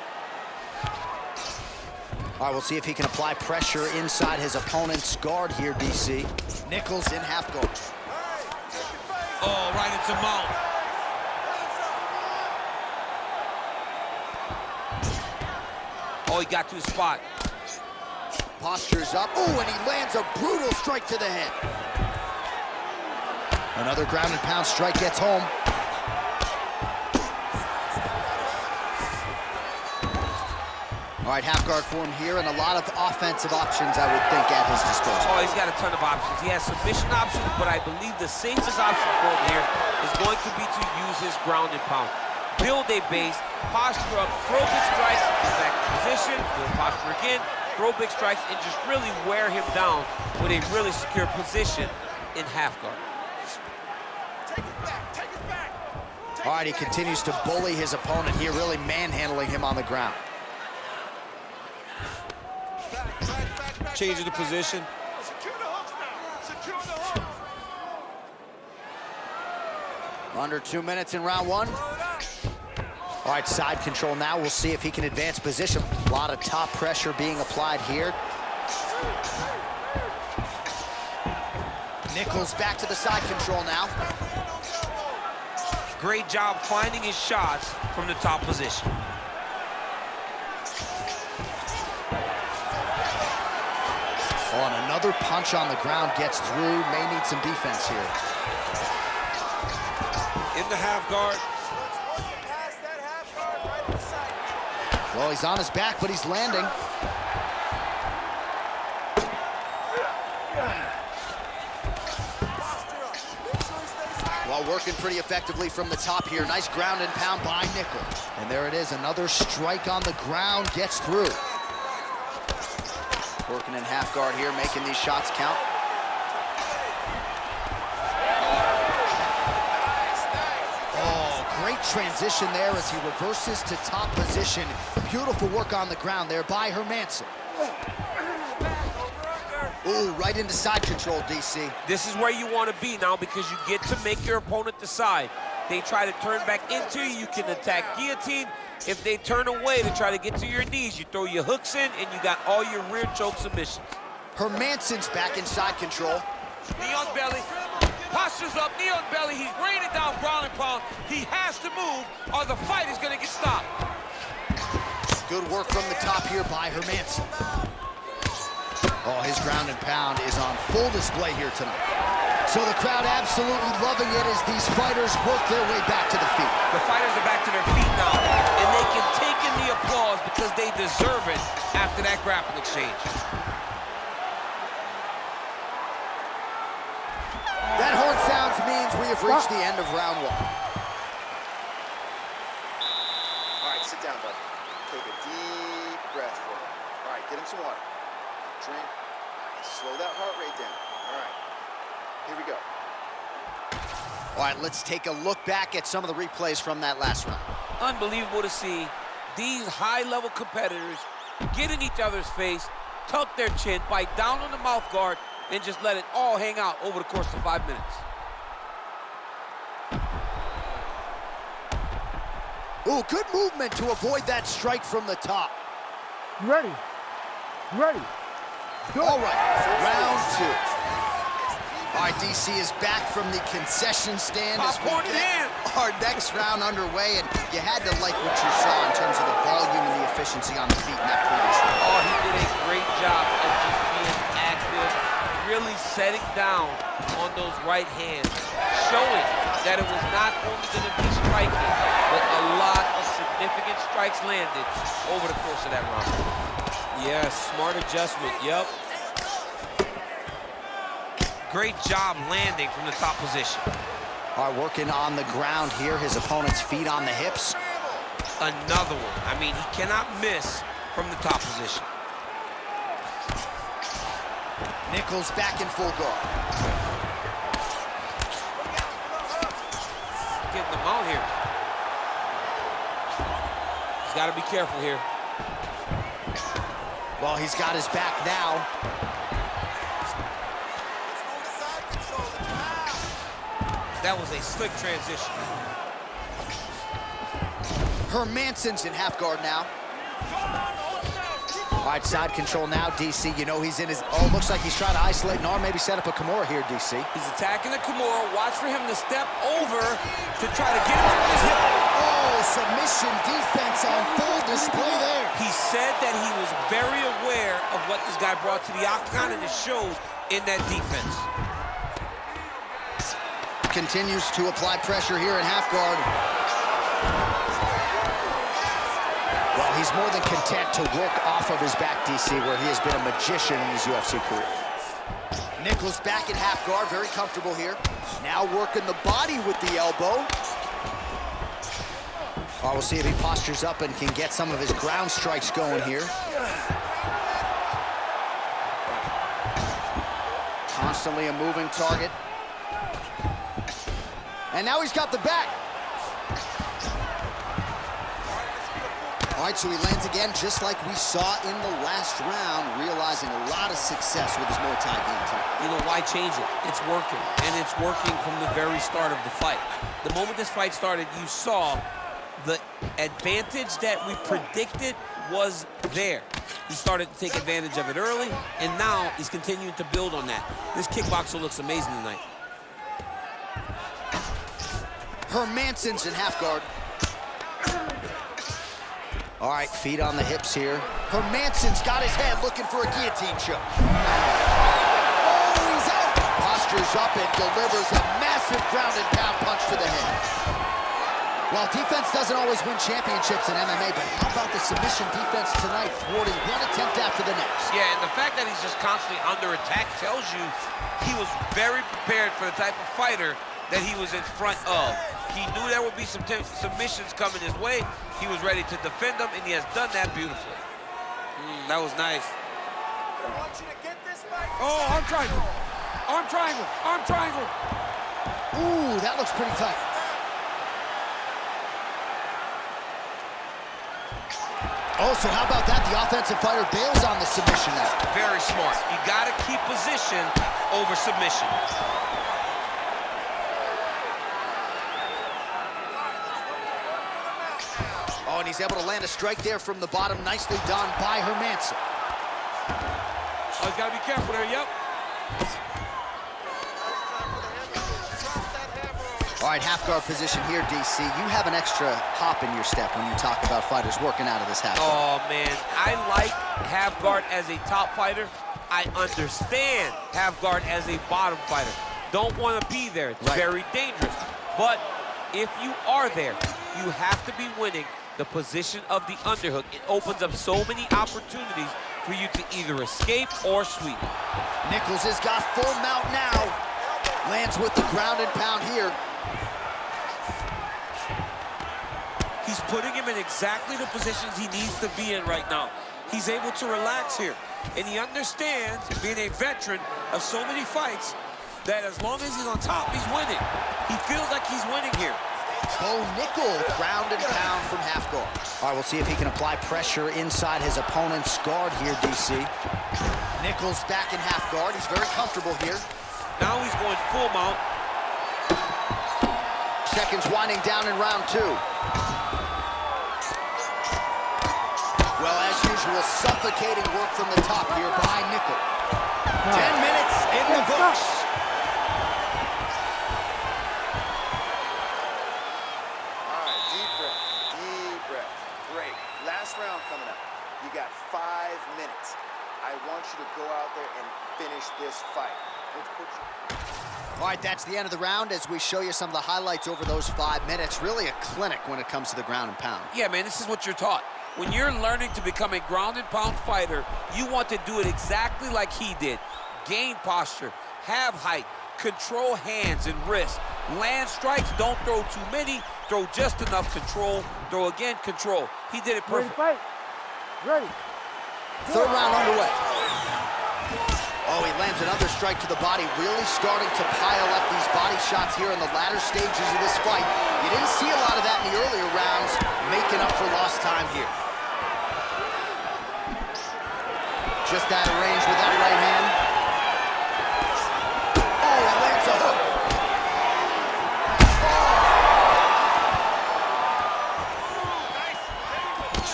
All right, we'll see if he can apply pressure inside his opponent's guard here, DC. Nickal in half guard. Oh, right into mount. Oh, he got to his spot. Postures up. Ooh, and he lands a brutal strike to the head. Another ground and pound strike gets home. All right, half guard for him here, and a lot of offensive options, I would think, at his disposal. Oh, he's got a ton of options. He has submission options, but I believe the safest option for him here is going to be to use his ground and pound. Build a base, posture up, throw big strikes, get back in position, build posture again, throw big strikes, and just really wear him down with a really secure position in half guard. Take it back. Take it back. All right, he continues to bully his opponent here, really manhandling him on the ground. Changing the position. Secure the hooks now. Secure the hooks. Under 2 minutes in round one. All right, side control now. We'll see if he can advance position. A lot of top pressure being applied here. Nickal's back to the side control now. Great job finding his shots from the top position. Oh, and another punch on the ground gets through. May need some defense here. In the half guard. Pass that half guard right inside. Well, he's on his back, but he's landing. Well, working pretty effectively from the top here. Nice ground and pound by Nickal. And there it is, another strike on the ground gets through. Working in half guard here, making these shots count. Oh, great transition there as he reverses to top position. Beautiful work on the ground there by Hermanson. Ooh, right into side control, DC. This is where you want to be now because you get to make your opponent decide. They try to turn back into you, you can attack guillotine. If they turn away to try to get to your knees, you throw your hooks in and you got all your rear choke submissions. Hermanson's back in side control. Knee on belly, postures up, knee on belly. He's raining down ground and pound. He has to move or the fight is going to get stopped. Good work from the top here by Hermanson. Oh, his ground and pound is on full display here tonight. So the crowd absolutely loving it as these fighters work their way back to the feet. The fighters are back to their feet now, and they can take in the applause because they deserve it after that grappling exchange. That horn sounds means we have reached the end of round one. All right, sit down, bud. Take a deep breath for him. All right, get him some water. Drink. All right, slow that heart rate down. All right, here we go. All right, let's take a look back at some of the replays from that last round. Unbelievable to see these high-level competitors get in each other's face, tuck their chin, bite down on the mouth guard, and just let it all hang out over the course of 5 minutes. Ooh, good movement to avoid that strike from the top. You ready? You ready? Go. All right, round two. All right, DC is back from the concession stand as we Popcorn in get hand. our next round underway, and you had to like what you saw in terms of the volume and the efficiency on the feet in that previous round. Oh, he did a great job of just being active, really setting down on those right hands, showing that it was not only going to be striking, but a lot of significant strikes landed over the course of that round. Yes, smart adjustment, yep. Great job landing from the top position. All right, working on the ground here. His opponent's feet on the hips. Another one. I mean, he cannot miss from the top position. Nickal back in full guard. Getting them out here. He's got to be careful here. Well, he's got his back now. That was a slick transition. Hermanson's in half guard now. All right, side control now, DC. You know he's in his... Oh, looks like he's trying to isolate an arm, maybe set up a Kimura here, DC. He's attacking the Kimura. Watch for him to step over to try to get him on his hip. Oh, submission defense on full display there. He said that he was very aware of what this guy brought to the octagon, and it showed in that defense. Continues to apply pressure here in half guard. Well, he's more than content to work off of his back, DC, where he has been a magician in his UFC career. Nickal back in half guard, very comfortable here. Now working the body with the elbow. All right, we'll see if he postures up and can get some of his ground strikes going here. Constantly a moving target. And now he's got the back. All right, so he lands again, just like we saw in the last round, realizing a lot of success with his Muay Thai game too. You know, why change it? It's working, and it's working from the very start of the fight. The moment this fight started, you saw the advantage that we predicted was there. He started to take advantage of it early, and now he's continuing to build on that. This kickboxer looks amazing tonight. Hermanson's in half guard. All right, feet on the hips here. Hermanson's got his head looking for a guillotine choke. Oh, he's out! Postures up and delivers a massive ground and pound punch to the head. Well, defense doesn't always win championships in MMA, but how about the submission defense tonight, thwarting one attempt after the next? Yeah, and the fact that he's just constantly under attack tells you he was very prepared for the type of fighter that he was in front of. He knew there would be some submissions coming his way. He was ready to defend them, and he has done that beautifully. That was nice. I want you to get this fight. Oh, arm triangle. Arm triangle. Arm triangle. Ooh, that looks pretty tight. Oh, so how about that? The offensive fighter bails on the submission now. Very smart. You got to keep position over submission. Oh, and he's able to land a strike there from the bottom. Nicely done by Hermanson. Oh, he's got to be careful there, yep. All right, half guard position here, DC. You have an extra hop in your step when you talk about fighters working out of this half guard. Oh, man. I like half guard as a top fighter. I understand half guard as a bottom fighter. Don't want to be there. It's very dangerous. But if you are there, you have to be winning the position of the underhook. It opens up so many opportunities for you to either escape or sweep. Nickal has got full mount now. Lands with the ground and pound here. He's putting him in exactly the positions he needs to be in right now. He's able to relax here. And he understands, being a veteran of so many fights, that as long as he's on top, he's winning. He feels like he's winning here. Oh, Nickal, ground and pound from half guard. All right, we'll see if he can apply pressure inside his opponent's guard here, DC. Nickal's back in half guard. He's very comfortable here. Now he's going full mount. Seconds winding down in round two. Well, as usual, suffocating work from the top here by Nickal. 10 minutes in the books. All right, deep breath, deep breath. Great. Last round coming up. You got 5 minutes. I want you to go out there and finish this fight. Let's put you... All right, that's the end of the round as we show you some of the highlights over those 5 minutes. Really a clinic when it comes to the ground and pound. Yeah, man, this is what you're taught. When you're learning to become a ground and pound fighter, you want to do it exactly like he did. Gain posture, have height, control hands and wrists. Land strikes, don't throw too many, throw just enough, control, throw again, control. He did it perfect. Ready, fight. Ready. Third round underway. Oh, he lands another strike to the body, really starting to pile up these body shots here in the latter stages of this fight. You didn't see a lot of that in the earlier rounds, making up for lost time here. Just out of range with that right hand. Oh, he lands a hook.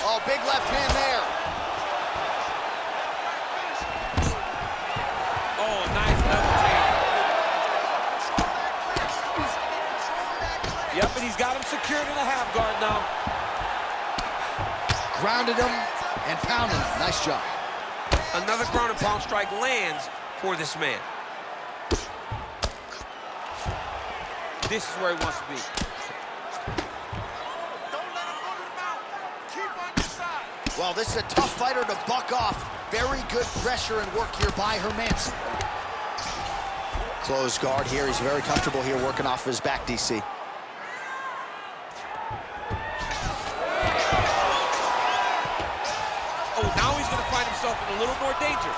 Oh, big left hand there. Oh, nice double jab. Yep, and he's got him secured in a half guard now. Grounded him and pounded him. Nice job. Another ground and pound strike lands for this man. This is where he wants to be. Don't let him go to the mouth. Keep on your side. Well, this is a tough fighter to buck off. Very good pressure and work here by Hermanson. Closed guard here. He's very comfortable here working off of his back, DC. Oh, now he's going to find himself in a little more danger.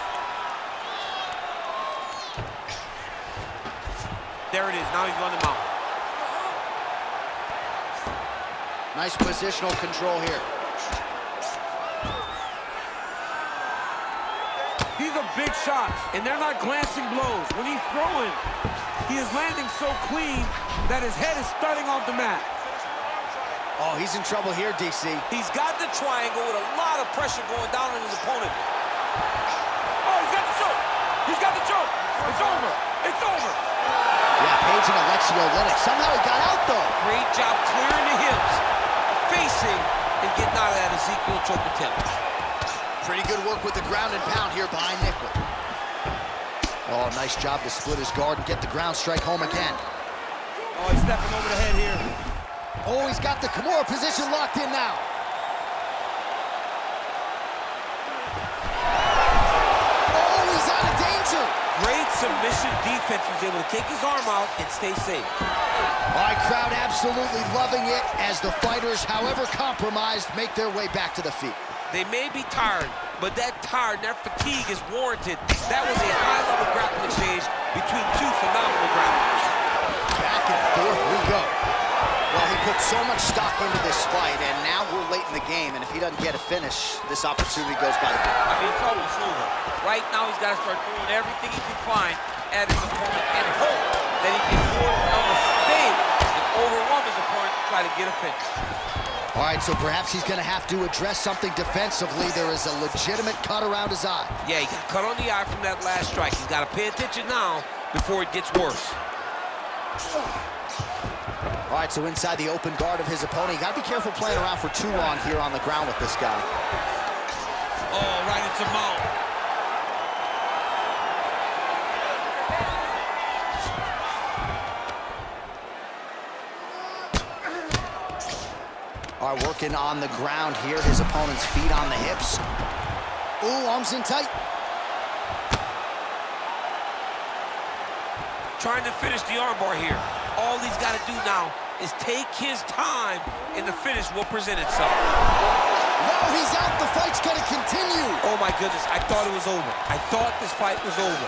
There it is. Now he's on the mount. Nice positional control here. These are big shots, and they're not glancing blows. When he's throwing, he is landing so clean that his head is starting off the mat. Oh, he's in trouble here, DC. He's got the triangle with a lot of pressure going down on his opponent. Oh, he's got the choke. He's got the choke. It's over. It's over. Yeah, Page and Aleksander. Somehow he got out, though. Great job clearing the hips, facing, and getting out of that Ezekiel choke attempt. Pretty good work with the ground and pound here by Nickal. Oh, nice job to split his guard and get the ground strike home again. Oh, he's stepping over the head here. Oh, he's got the Kimura position locked in now. Oh, he's out of danger. Great submission defense. He was able to take his arm out and stay safe. All right, crowd absolutely loving it as the fighters, however compromised, make their way back to the feet. They may be tired, but that tired, that fatigue is warranted. That was a high-level grappling exchange between two phenomenal grapplers. Back and forth we go. Well, he put so much stock into this fight, and now we're late in the game, and if he doesn't get a finish, this opportunity goes by the book. I mean, it's almost over. Right now, he's got to start throwing everything he can find at his opponent and hope that he can force a mistake and overwhelm his opponent to try to get a finish. All right, so perhaps he's going to have to address something defensively. There is a legitimate cut around his eye. Yeah, he got cut on the eye from that last strike. He's got to pay attention now before it gets worse. All right, so inside the open guard of his opponent. You got to be careful playing around for too long here on the ground with this guy. Oh, right into mount. All right, working on the ground here. His opponent's feet on the hips. Ooh, arms in tight. Trying to finish the armbar here. All he's got to do now is take his time, and the finish will present itself. Whoa, he's out. The fight's going to continue. Oh, my goodness. I thought it was over. I thought this fight was over.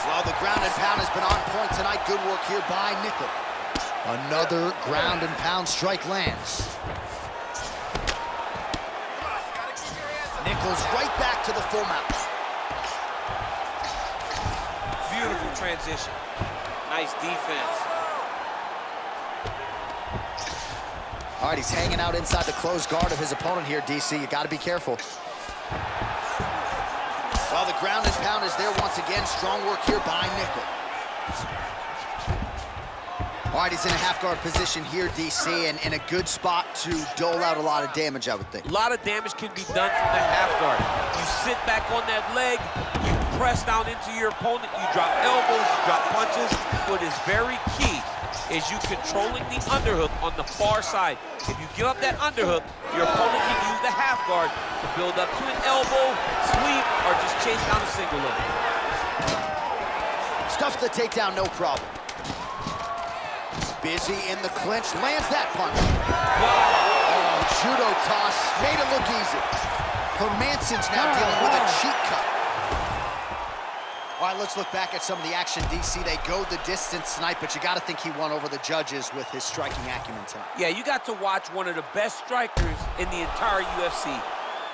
Well, the ground and pound has been on point tonight. Good work here by Nickal. Another ground and pound strike lands. Nickal's right back to the full mount. Beautiful transition. Nice defense. All right, he's hanging out inside the closed guard of his opponent here, DC. You got to be careful. Well, the ground and pound is there once again. Strong work here by Nickal. All right, he's in a half-guard position here, DC, and in a good spot to dole out a lot of damage, I would think. A lot of damage can be done from the half guard. You sit back on that leg, you press down into your opponent, you drop elbows, you drop punches. What is very key is you controlling the underhook on the far side. If you give up that underhook, your opponent can use the half guard to build up to an elbow, sweep, or just chase down a single leg. Stuffs the takedown, no problem. Busy in the clinch, lands that punch. Oh, judo toss, made it look easy. Hermanson's now dealing with a cheek cut. All right, let's look back at some of the action, DC. They go the distance tonight, but you got to think he won over the judges with his striking acumen tonight. Yeah, you got to watch one of the best strikers in the entire UFC.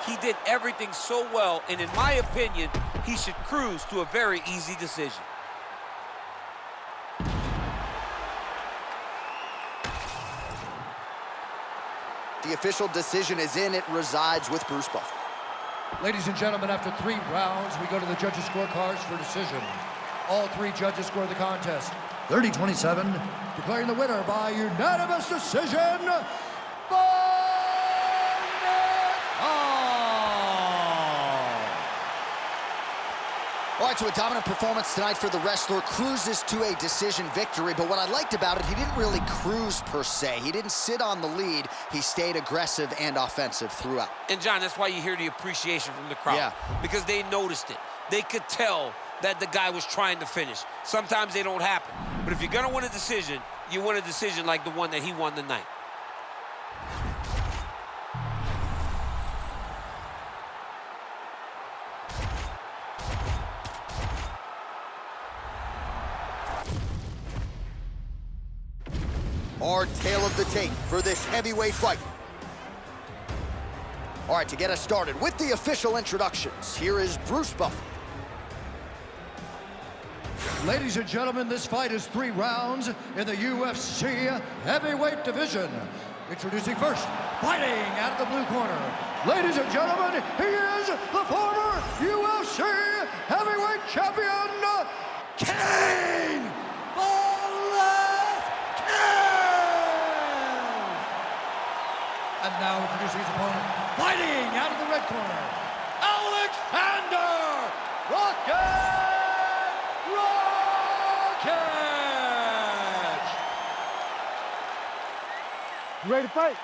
He did everything so well, and in my opinion, he should cruise to a very easy decision. The official decision is in. It resides with Bruce Buffer. Ladies and gentlemen, after 3 rounds, we go to the judges' scorecards for decision. All 3 judges score the contest 30-27, declaring the winner by unanimous decision by All right, so a dominant performance tonight for the wrestler. Cruises to a decision victory, but what I liked about it, he didn't really cruise per se. He didn't sit on the lead. He stayed aggressive and offensive throughout. And John, that's why you hear the appreciation from the crowd. Yeah. Because they noticed it. They could tell that the guy was trying to finish. Sometimes they don't happen. But if you're gonna win a decision, you win a decision like the one that he won tonight. Our tale of the tape for this heavyweight fight. All right, to get us started with the official introductions, here is Bruce Buffer. Ladies and gentlemen, this fight is 3 rounds in the UFC heavyweight division. Introducing first, fighting out of the blue corner. Ladies and gentlemen, he is the former UFC heavyweight champion, Cain! And now introducing his opponent, fighting out of the red corner, Aleksander Rakic! You ready to fight?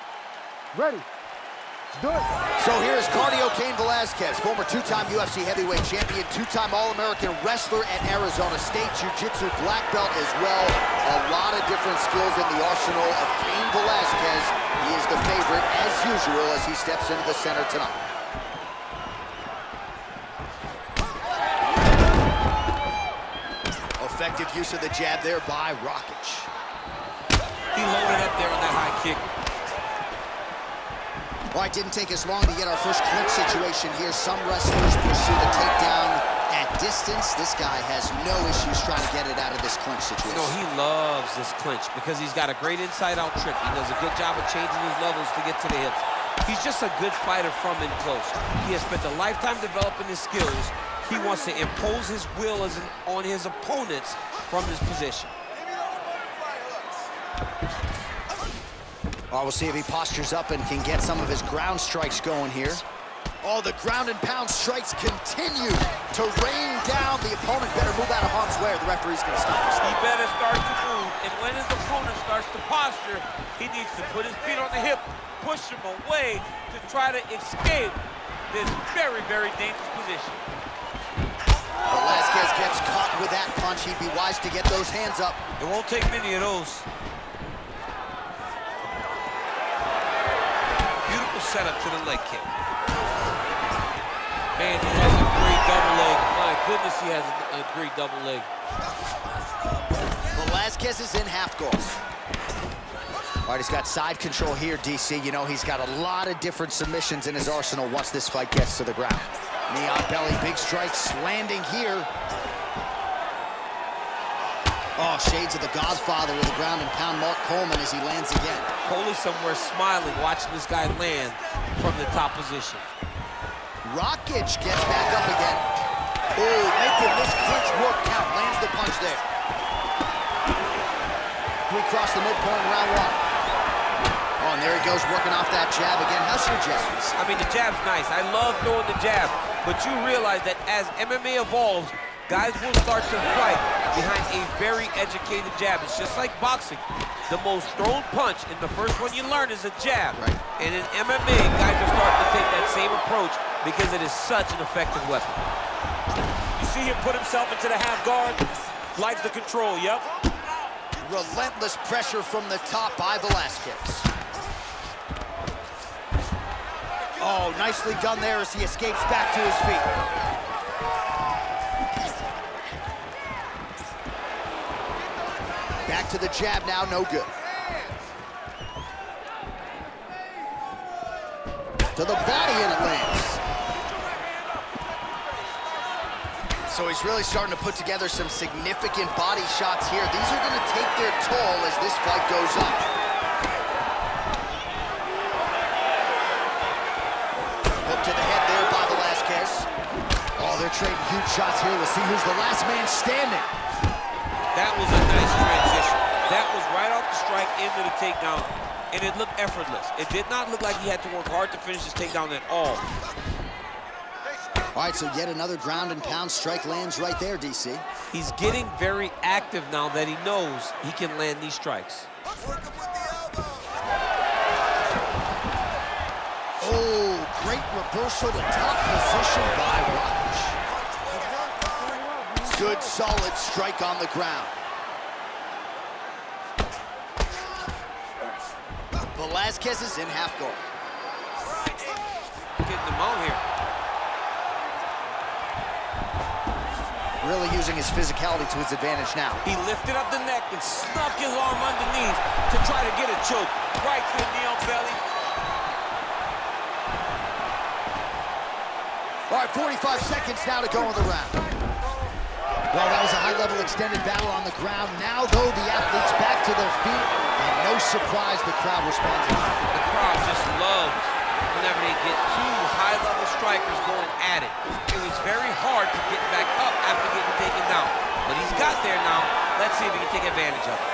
Ready. Let's do it. So here is cardio Cain Velasquez, former 2-time UFC heavyweight champion, 2-time All-American wrestler at Arizona State, Jiu-Jitsu black belt as well. A lot of different skills in the arsenal of Cain Velasquez. He is the favorite, as usual, as he steps into the center tonight. Effective use of the jab there by Rakic. He loaded up there on that high kick. All right, didn't take us long to get our first clinch situation here. Some wrestlers pursue the takedown at distance. This guy has no issues trying to get it out of this clinch situation. No, he loves this clinch because he's got a great inside-out trick. He does a good job of changing his levels to get to the hips. He's just a good fighter from in close. He has spent a lifetime developing his skills. He wants to impose his will on his opponents from his position. Oh, we'll see if he postures up and can get some of his ground strikes going here. Oh, the ground and pound strikes continue to rain down. The opponent better move out of harm's way or the referee's going to stop this. He better start to move, and when his opponent starts to posture, he needs to put his feet on the hip, push him away to try to escape this very, very dangerous position. Velasquez gets caught with that punch. He'd be wise to get those hands up. It won't take many of those. Beautiful setup to the leg kick. Man, he has a great double leg. My goodness, he has a great double leg. Velasquez is in half guards. All right, he's got side control here, DC. You know, he's got a lot of different submissions in his arsenal once this fight gets to the ground. Knee on belly, big strikes landing here. Oh, shades of the Godfather with a ground and pound Mark Coleman as he lands again. Coley somewhere smiling, watching this guy land from the top position. Rakic gets back up again. Oh, making this clinch work count. Lands the punch there. We cross the midpoint in round 1. Oh, and there he goes working off that jab again. How's your jab? I mean, the jab's nice. I love throwing the jab. But you realize that as MMA evolves, guys will start to fight behind a very educated jab. It's just like boxing. The most thrown punch, and the first one you learn is a jab. Right. And in MMA, guys are starting to take that same approach because it is such an effective weapon. You see him put himself into the half guard, likes the control, yep. Relentless pressure from the top by Velasquez. Oh, nicely done there as he escapes back to his feet. Back to the jab now, no good. To the body and it lands. So he's really starting to put together some significant body shots here. These are going to take their toll as this fight goes up. Hook to the head there by Velasquez. Oh, they're trading huge shots here. We'll see who's the last man standing. That was a nice transition. That was right off the strike into the takedown, and it looked effortless. It did not look like he had to work hard to finish his takedown at all. All right, so yet another ground and pound strike lands right there, DC. He's getting very active now that he knows he can land these strikes. Oh, great reversal to top position by Rakic. Good, solid strike on the ground. Velasquez is in half guard. Getting him out here. Really using his physicality to his advantage now. He lifted up the neck and snuck his arm underneath to try to get a choke. Right to the knee on belly. All right, 45 seconds now to go in the round. Well, that was a high-level extended battle on the ground. Now, though, the athletes back to their feet, and no surprise the crowd responds. The crowd just loves whenever they get two high-level strikers going at it. It was very hard to get back up after getting taken down. But he's got there now. Let's see if he can take advantage of it.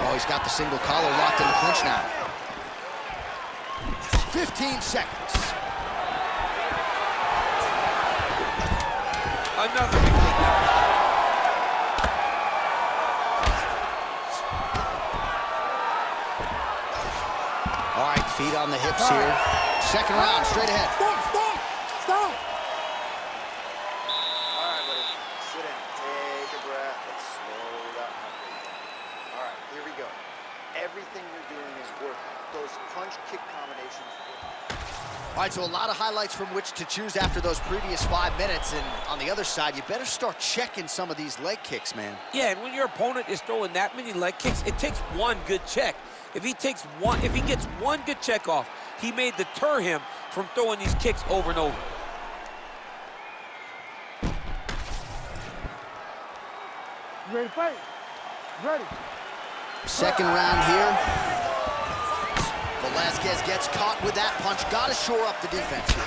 Oh, he's got the single collar locked in the clinch now. 15 seconds. Another big takedown. All right, feet on the hips here. Second round, straight ahead. Stop! All right, buddy. Sit down. Take a breath. Let's slow that up. All right, here we go. Everything you're doing is working. Those punch-kick combinations. All right, so a lot of highlights from which to choose after those previous 5 minutes. And on the other side, you better start checking some of these leg kicks, man. Yeah, and when your opponent is throwing that many leg kicks, it takes one good check. If he gets one good check off, he may deter him from throwing these kicks over and over. You ready to fight? Ready. Second round here. Velasquez gets caught with that punch. Got to shore up the defense here.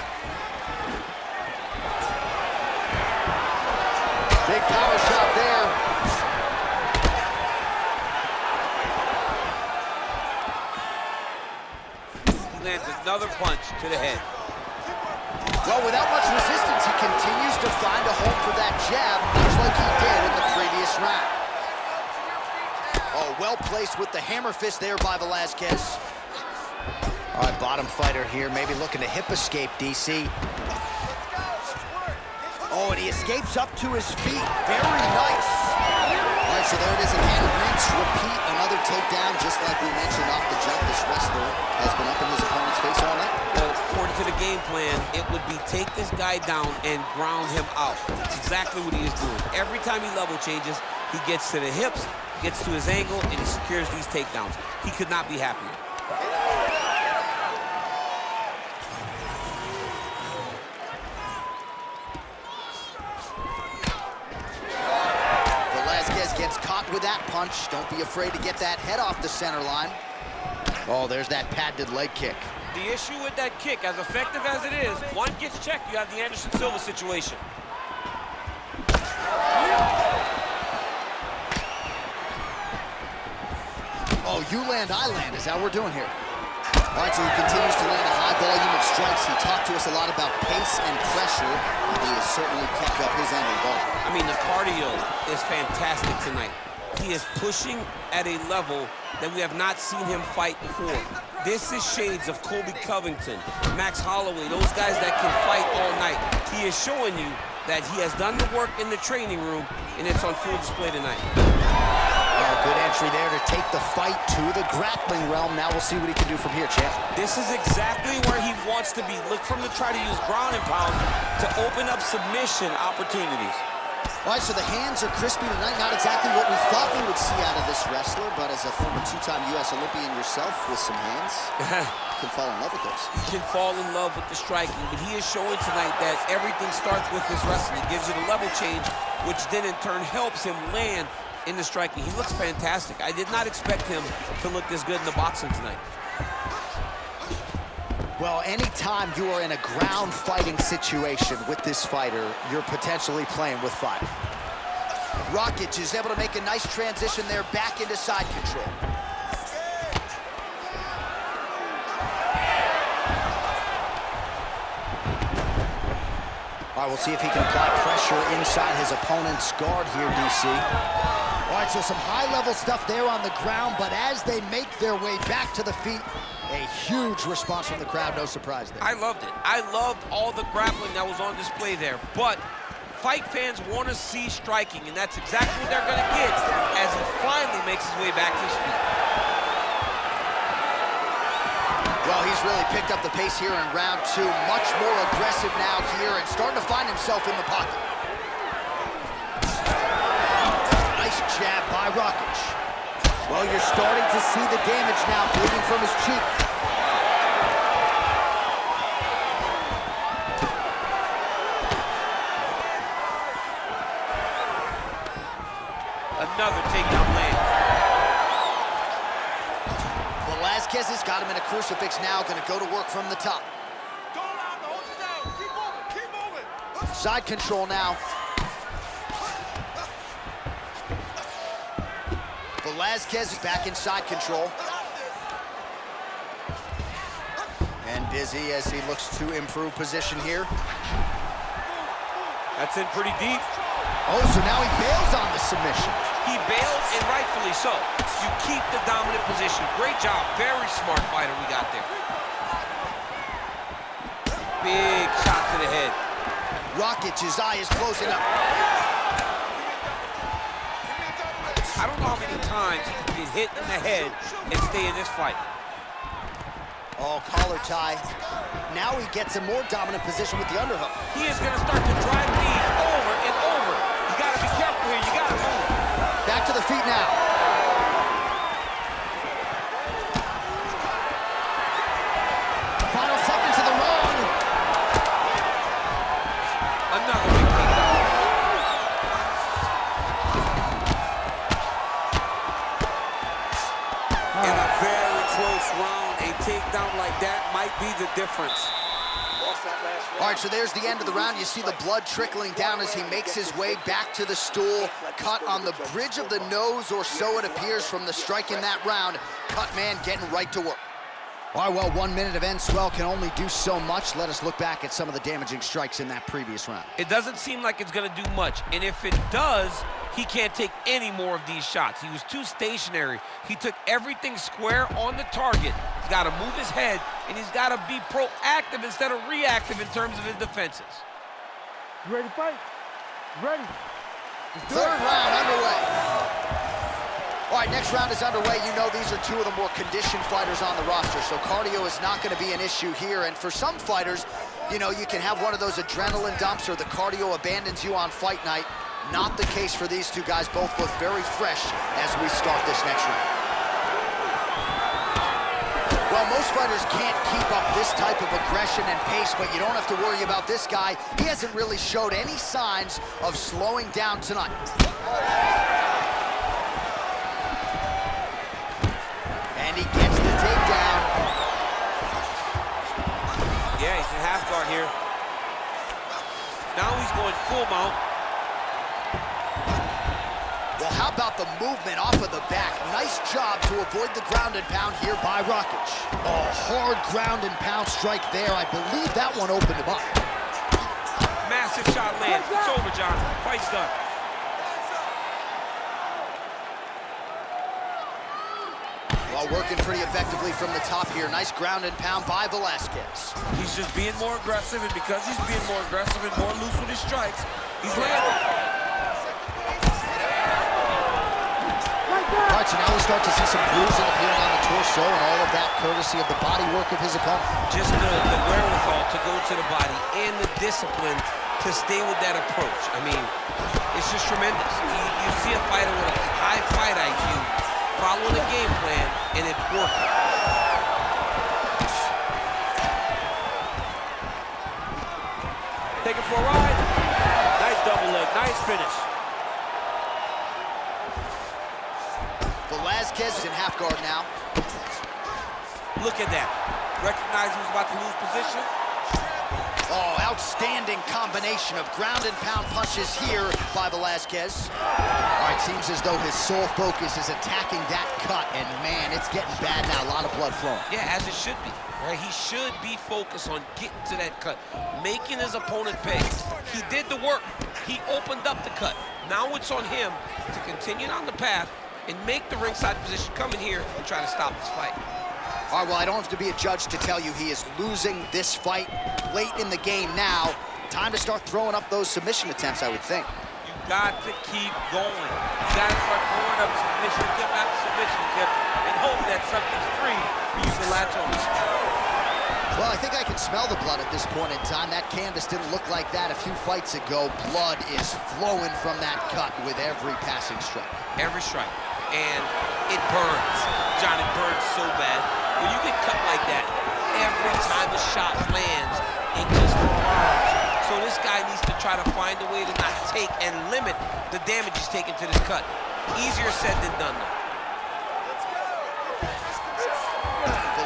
Big power shot there. He lands another punch to the head. Well, without much resistance, he continues to find a home for that jab, much like he did in the previous round. Oh, well placed with the hammer fist there by Velasquez. All right, bottom fighter here, maybe looking to hip escape, DC. Oh, and he escapes up to his feet. Very nice. All right, so there it is again. Rinse, repeat, another takedown, just like we mentioned off the jump. This wrestler has been up in his opponent's face all night. Well, according to the game plan, it would be take this guy down and ground him out. That's exactly what he is doing. Every time he level changes, he gets to the hips, gets to his angle, and he secures these takedowns. He could not be happier. Gets caught with that punch. Don't be afraid to get that head off the center line. Oh, there's that patented leg kick. The issue with that kick, as effective as it is, one gets checked, you have the Anderson Silva situation. Oh, you land, I land. Is that what we're doing here? All right, so he continues to land a high volume of strikes. He talked to us a lot about pace and pressure. He has certainly kept up his end of the ball. I mean, the cardio is fantastic tonight. He is pushing at a level that we have not seen him fight before. This is shades of Colby Covington, Max Holloway, those guys that can fight all night. He is showing you that he has done the work in the training room, and it's on full display tonight. Good entry there to take the fight to the grappling realm. Now we'll see what he can do from here, champ. This is exactly where he wants to be. Look for him to try to use ground and pound to open up submission opportunities. All right, so the hands are crispy tonight. Not exactly what we thought we would see out of this wrestler, but as a former two-time U.S. Olympian yourself with some hands, you can fall in love with those. You can fall in love with the striking, but he is showing tonight that everything starts with his wrestling. It gives you the level change, which then in turn helps him land in the striking. He looks fantastic. I did not expect him to look this good in the boxing tonight. Well, anytime you are in a ground fighting situation with this fighter, you're potentially playing with fire. Rakic is able to make a nice transition there back into side control. All right, we'll see if he can apply pressure inside his opponent's guard here, DC. All right, so some high-level stuff there on the ground, but as they make their way back to the feet, a huge response from the crowd, no surprise there. I loved it. I loved all the grappling that was on display there, but fight fans want to see striking, and that's exactly what they're going to get as he finally makes his way back to his feet. Well, he's really picked up the pace here in round two. Much more aggressive now here and starting to find himself in the pocket. Nice jab by Rakic. Well, you're starting to see the damage now bleeding from his cheek. Another takedown land. Velasquez has got him in a crucifix now, going to go to work from the top. Keep moving. Side control now. Velasquez is back in side control. And busy as he looks to improve position here. That's in pretty deep. Oh, so now he bails on the submission. He bailed, and rightfully so. You keep the dominant position. Great job. Very smart fighter we got there. Big shot to the head. Rakic's eye is closing up. I don't know how many times he can get hit in the head and stay in this fight. Oh, collar tie. Now he gets a more dominant position with the underhook. He is going to start to drive these over and over. You got to be careful here. You got to move. Back to the feet now. Final seconds of the round. Another big takedown. In a very close round, a takedown like that might be the difference. All right, so there's the end of the round. You see the blood trickling down as he makes his way back to the stool. Cut on the bridge of the nose, or so it appears from the strike in that round. Cut man getting right to work. All right, well, 1 minute of end swell can only do so much. Let us look back at some of the damaging strikes in that previous round. It doesn't seem like it's going to do much. And if it does, he can't take any more of these shots. He was too stationary. He took everything square on the target. He's got to move his head, and he's got to be proactive instead of reactive in terms of his defenses. You ready to fight? Ready. Third round underway. All right, next round is underway. You know these are two of the more conditioned fighters on the roster, so cardio is not going to be an issue here. And for some fighters, you know, you can have one of those adrenaline dumps or the cardio abandons you on fight night. Not the case for these two guys. Both look very fresh as we start this next round. Well, most fighters can't keep up this type of aggression and pace, but you don't have to worry about this guy. He hasn't really showed any signs of slowing down tonight. And he gets the takedown. Yeah, he's in half guard here. Now he's going full mount. Well, how about the movement off of the back. Nice job to avoid the ground and pound here by Rakic. Oh, hard ground and pound strike there. I believe that one opened him up. Massive shot lands. It's over, John. Fight's done. Well, working pretty effectively from the top here. Nice ground and pound by Velasquez. He's just being more aggressive, and because he's being more aggressive and more loose with his strikes, he's landing. All right, so now we start to see some bruising appearing on the torso, and all of that courtesy of the body work of his opponent. Just the wherewithal to go to the body and the discipline to stay with that approach. I mean, it's just tremendous. You see a fighter with a high fight IQ following a game plan, and it's working. Take it for a ride. Nice double leg, nice finish. Velasquez is in half guard now. Look at that. Recognize he was about to lose position. Oh, outstanding combination of ground and pound punches here by Velasquez. All right, seems as though his sole focus is attacking that cut, and man, it's getting bad now. A lot of blood flowing. Yeah, as it should be. Right? He should be focused on getting to that cut, making his opponent pay. He did the work. He opened up the cut. Now it's on him to continue on the path and make the ringside position, come in here and try to stop this fight. All right, well, I don't have to be a judge to tell you he is losing this fight late in the game now. Time to start throwing up those submission attempts, I would think. You got to keep going. You got to start throwing up submission tip after submission tip and hope that something's free for you to latch on. Well, I think I can smell the blood at this point in time. That canvas didn't look like that a few fights ago. Blood is flowing from that cut with every passing strike. Every strike. And it burns. John, it burns so bad. When you get cut like that, every time a shot lands, it just burns. So this guy needs to try to find a way to not take and limit the damage he's taking to this cut. Easier said than done, though.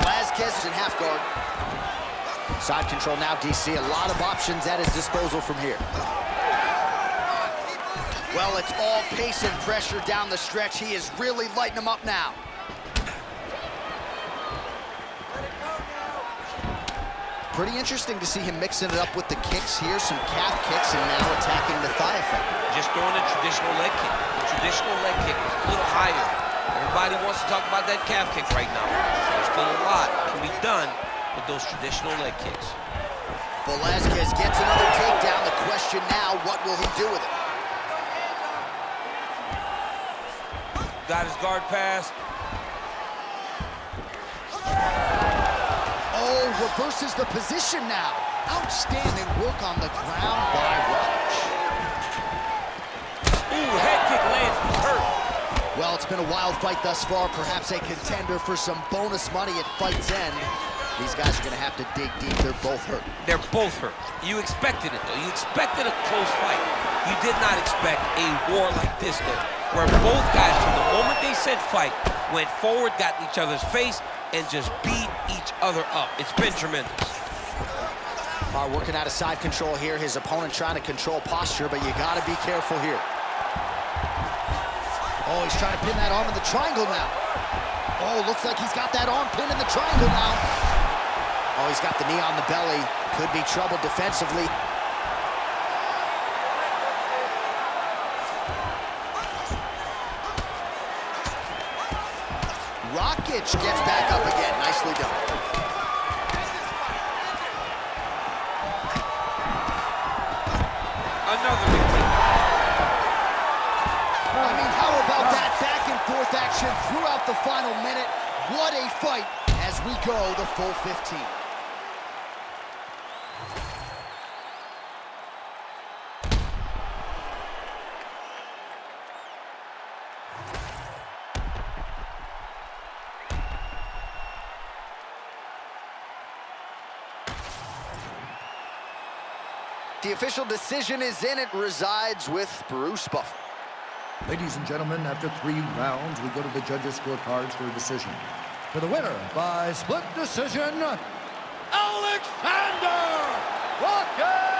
Velasquez is in half guard. Side control now, DC. A lot of options at his disposal from here. Well, it's all pace and pressure down the stretch. He is really lighting them up now. Pretty interesting to see him mixing it up with the kicks here, some calf kicks, and now attacking the thigh effect. Just throwing a traditional leg kick. The traditional leg kick is a little higher. Everybody wants to talk about that calf kick right now. There's still a lot can be done with those traditional leg kicks. Velasquez gets another takedown. The question now, what will he do with it? Got his guard pass. Oh, reverses the position now. Outstanding work on the ground by Rakic. Ooh, head kick lands, hurt. Well, it's been a wild fight thus far. Perhaps a contender for some bonus money at fight's end. These guys are gonna have to dig deep. They're both hurt. They're both hurt. You expected it, though. You expected a close fight. You did not expect a war like this, though, where both guys, from the moment they said fight, went forward, got in each other's face, and just beat each other up. It's been tremendous. Working out of side control here. His opponent trying to control posture, but you gotta be careful here. Oh, he's trying to pin that arm in the triangle now. Oh, looks like he's got that arm pinned in the triangle now. Oh, he's got the knee on the belly. Could be trouble defensively. Rakic gets back up again. Nicely done. Another big kick. I mean, how about that back and forth action throughout the final minute? What a fight as we go the full 15. The official decision is in. It resides with Bruce Buffer. Ladies and gentlemen, after 3 rounds, we go to the judges' scorecards for a decision. For the winner by split decision, Aleksander Rakic!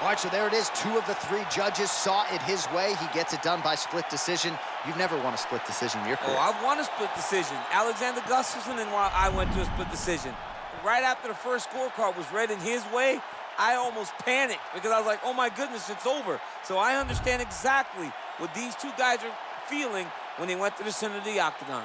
All right, so there it is. 2 of the 3 judges saw it his way. He gets it done by split decision. You've never won a split decision in your career. Oh, I've won a split decision. Alexander Gustafsson, and I went to a split decision. Right after the first scorecard was read in his way, I almost panicked because I was like, oh my goodness, it's over. So I understand exactly what these 2 guys are feeling when they went to the center of the octagon.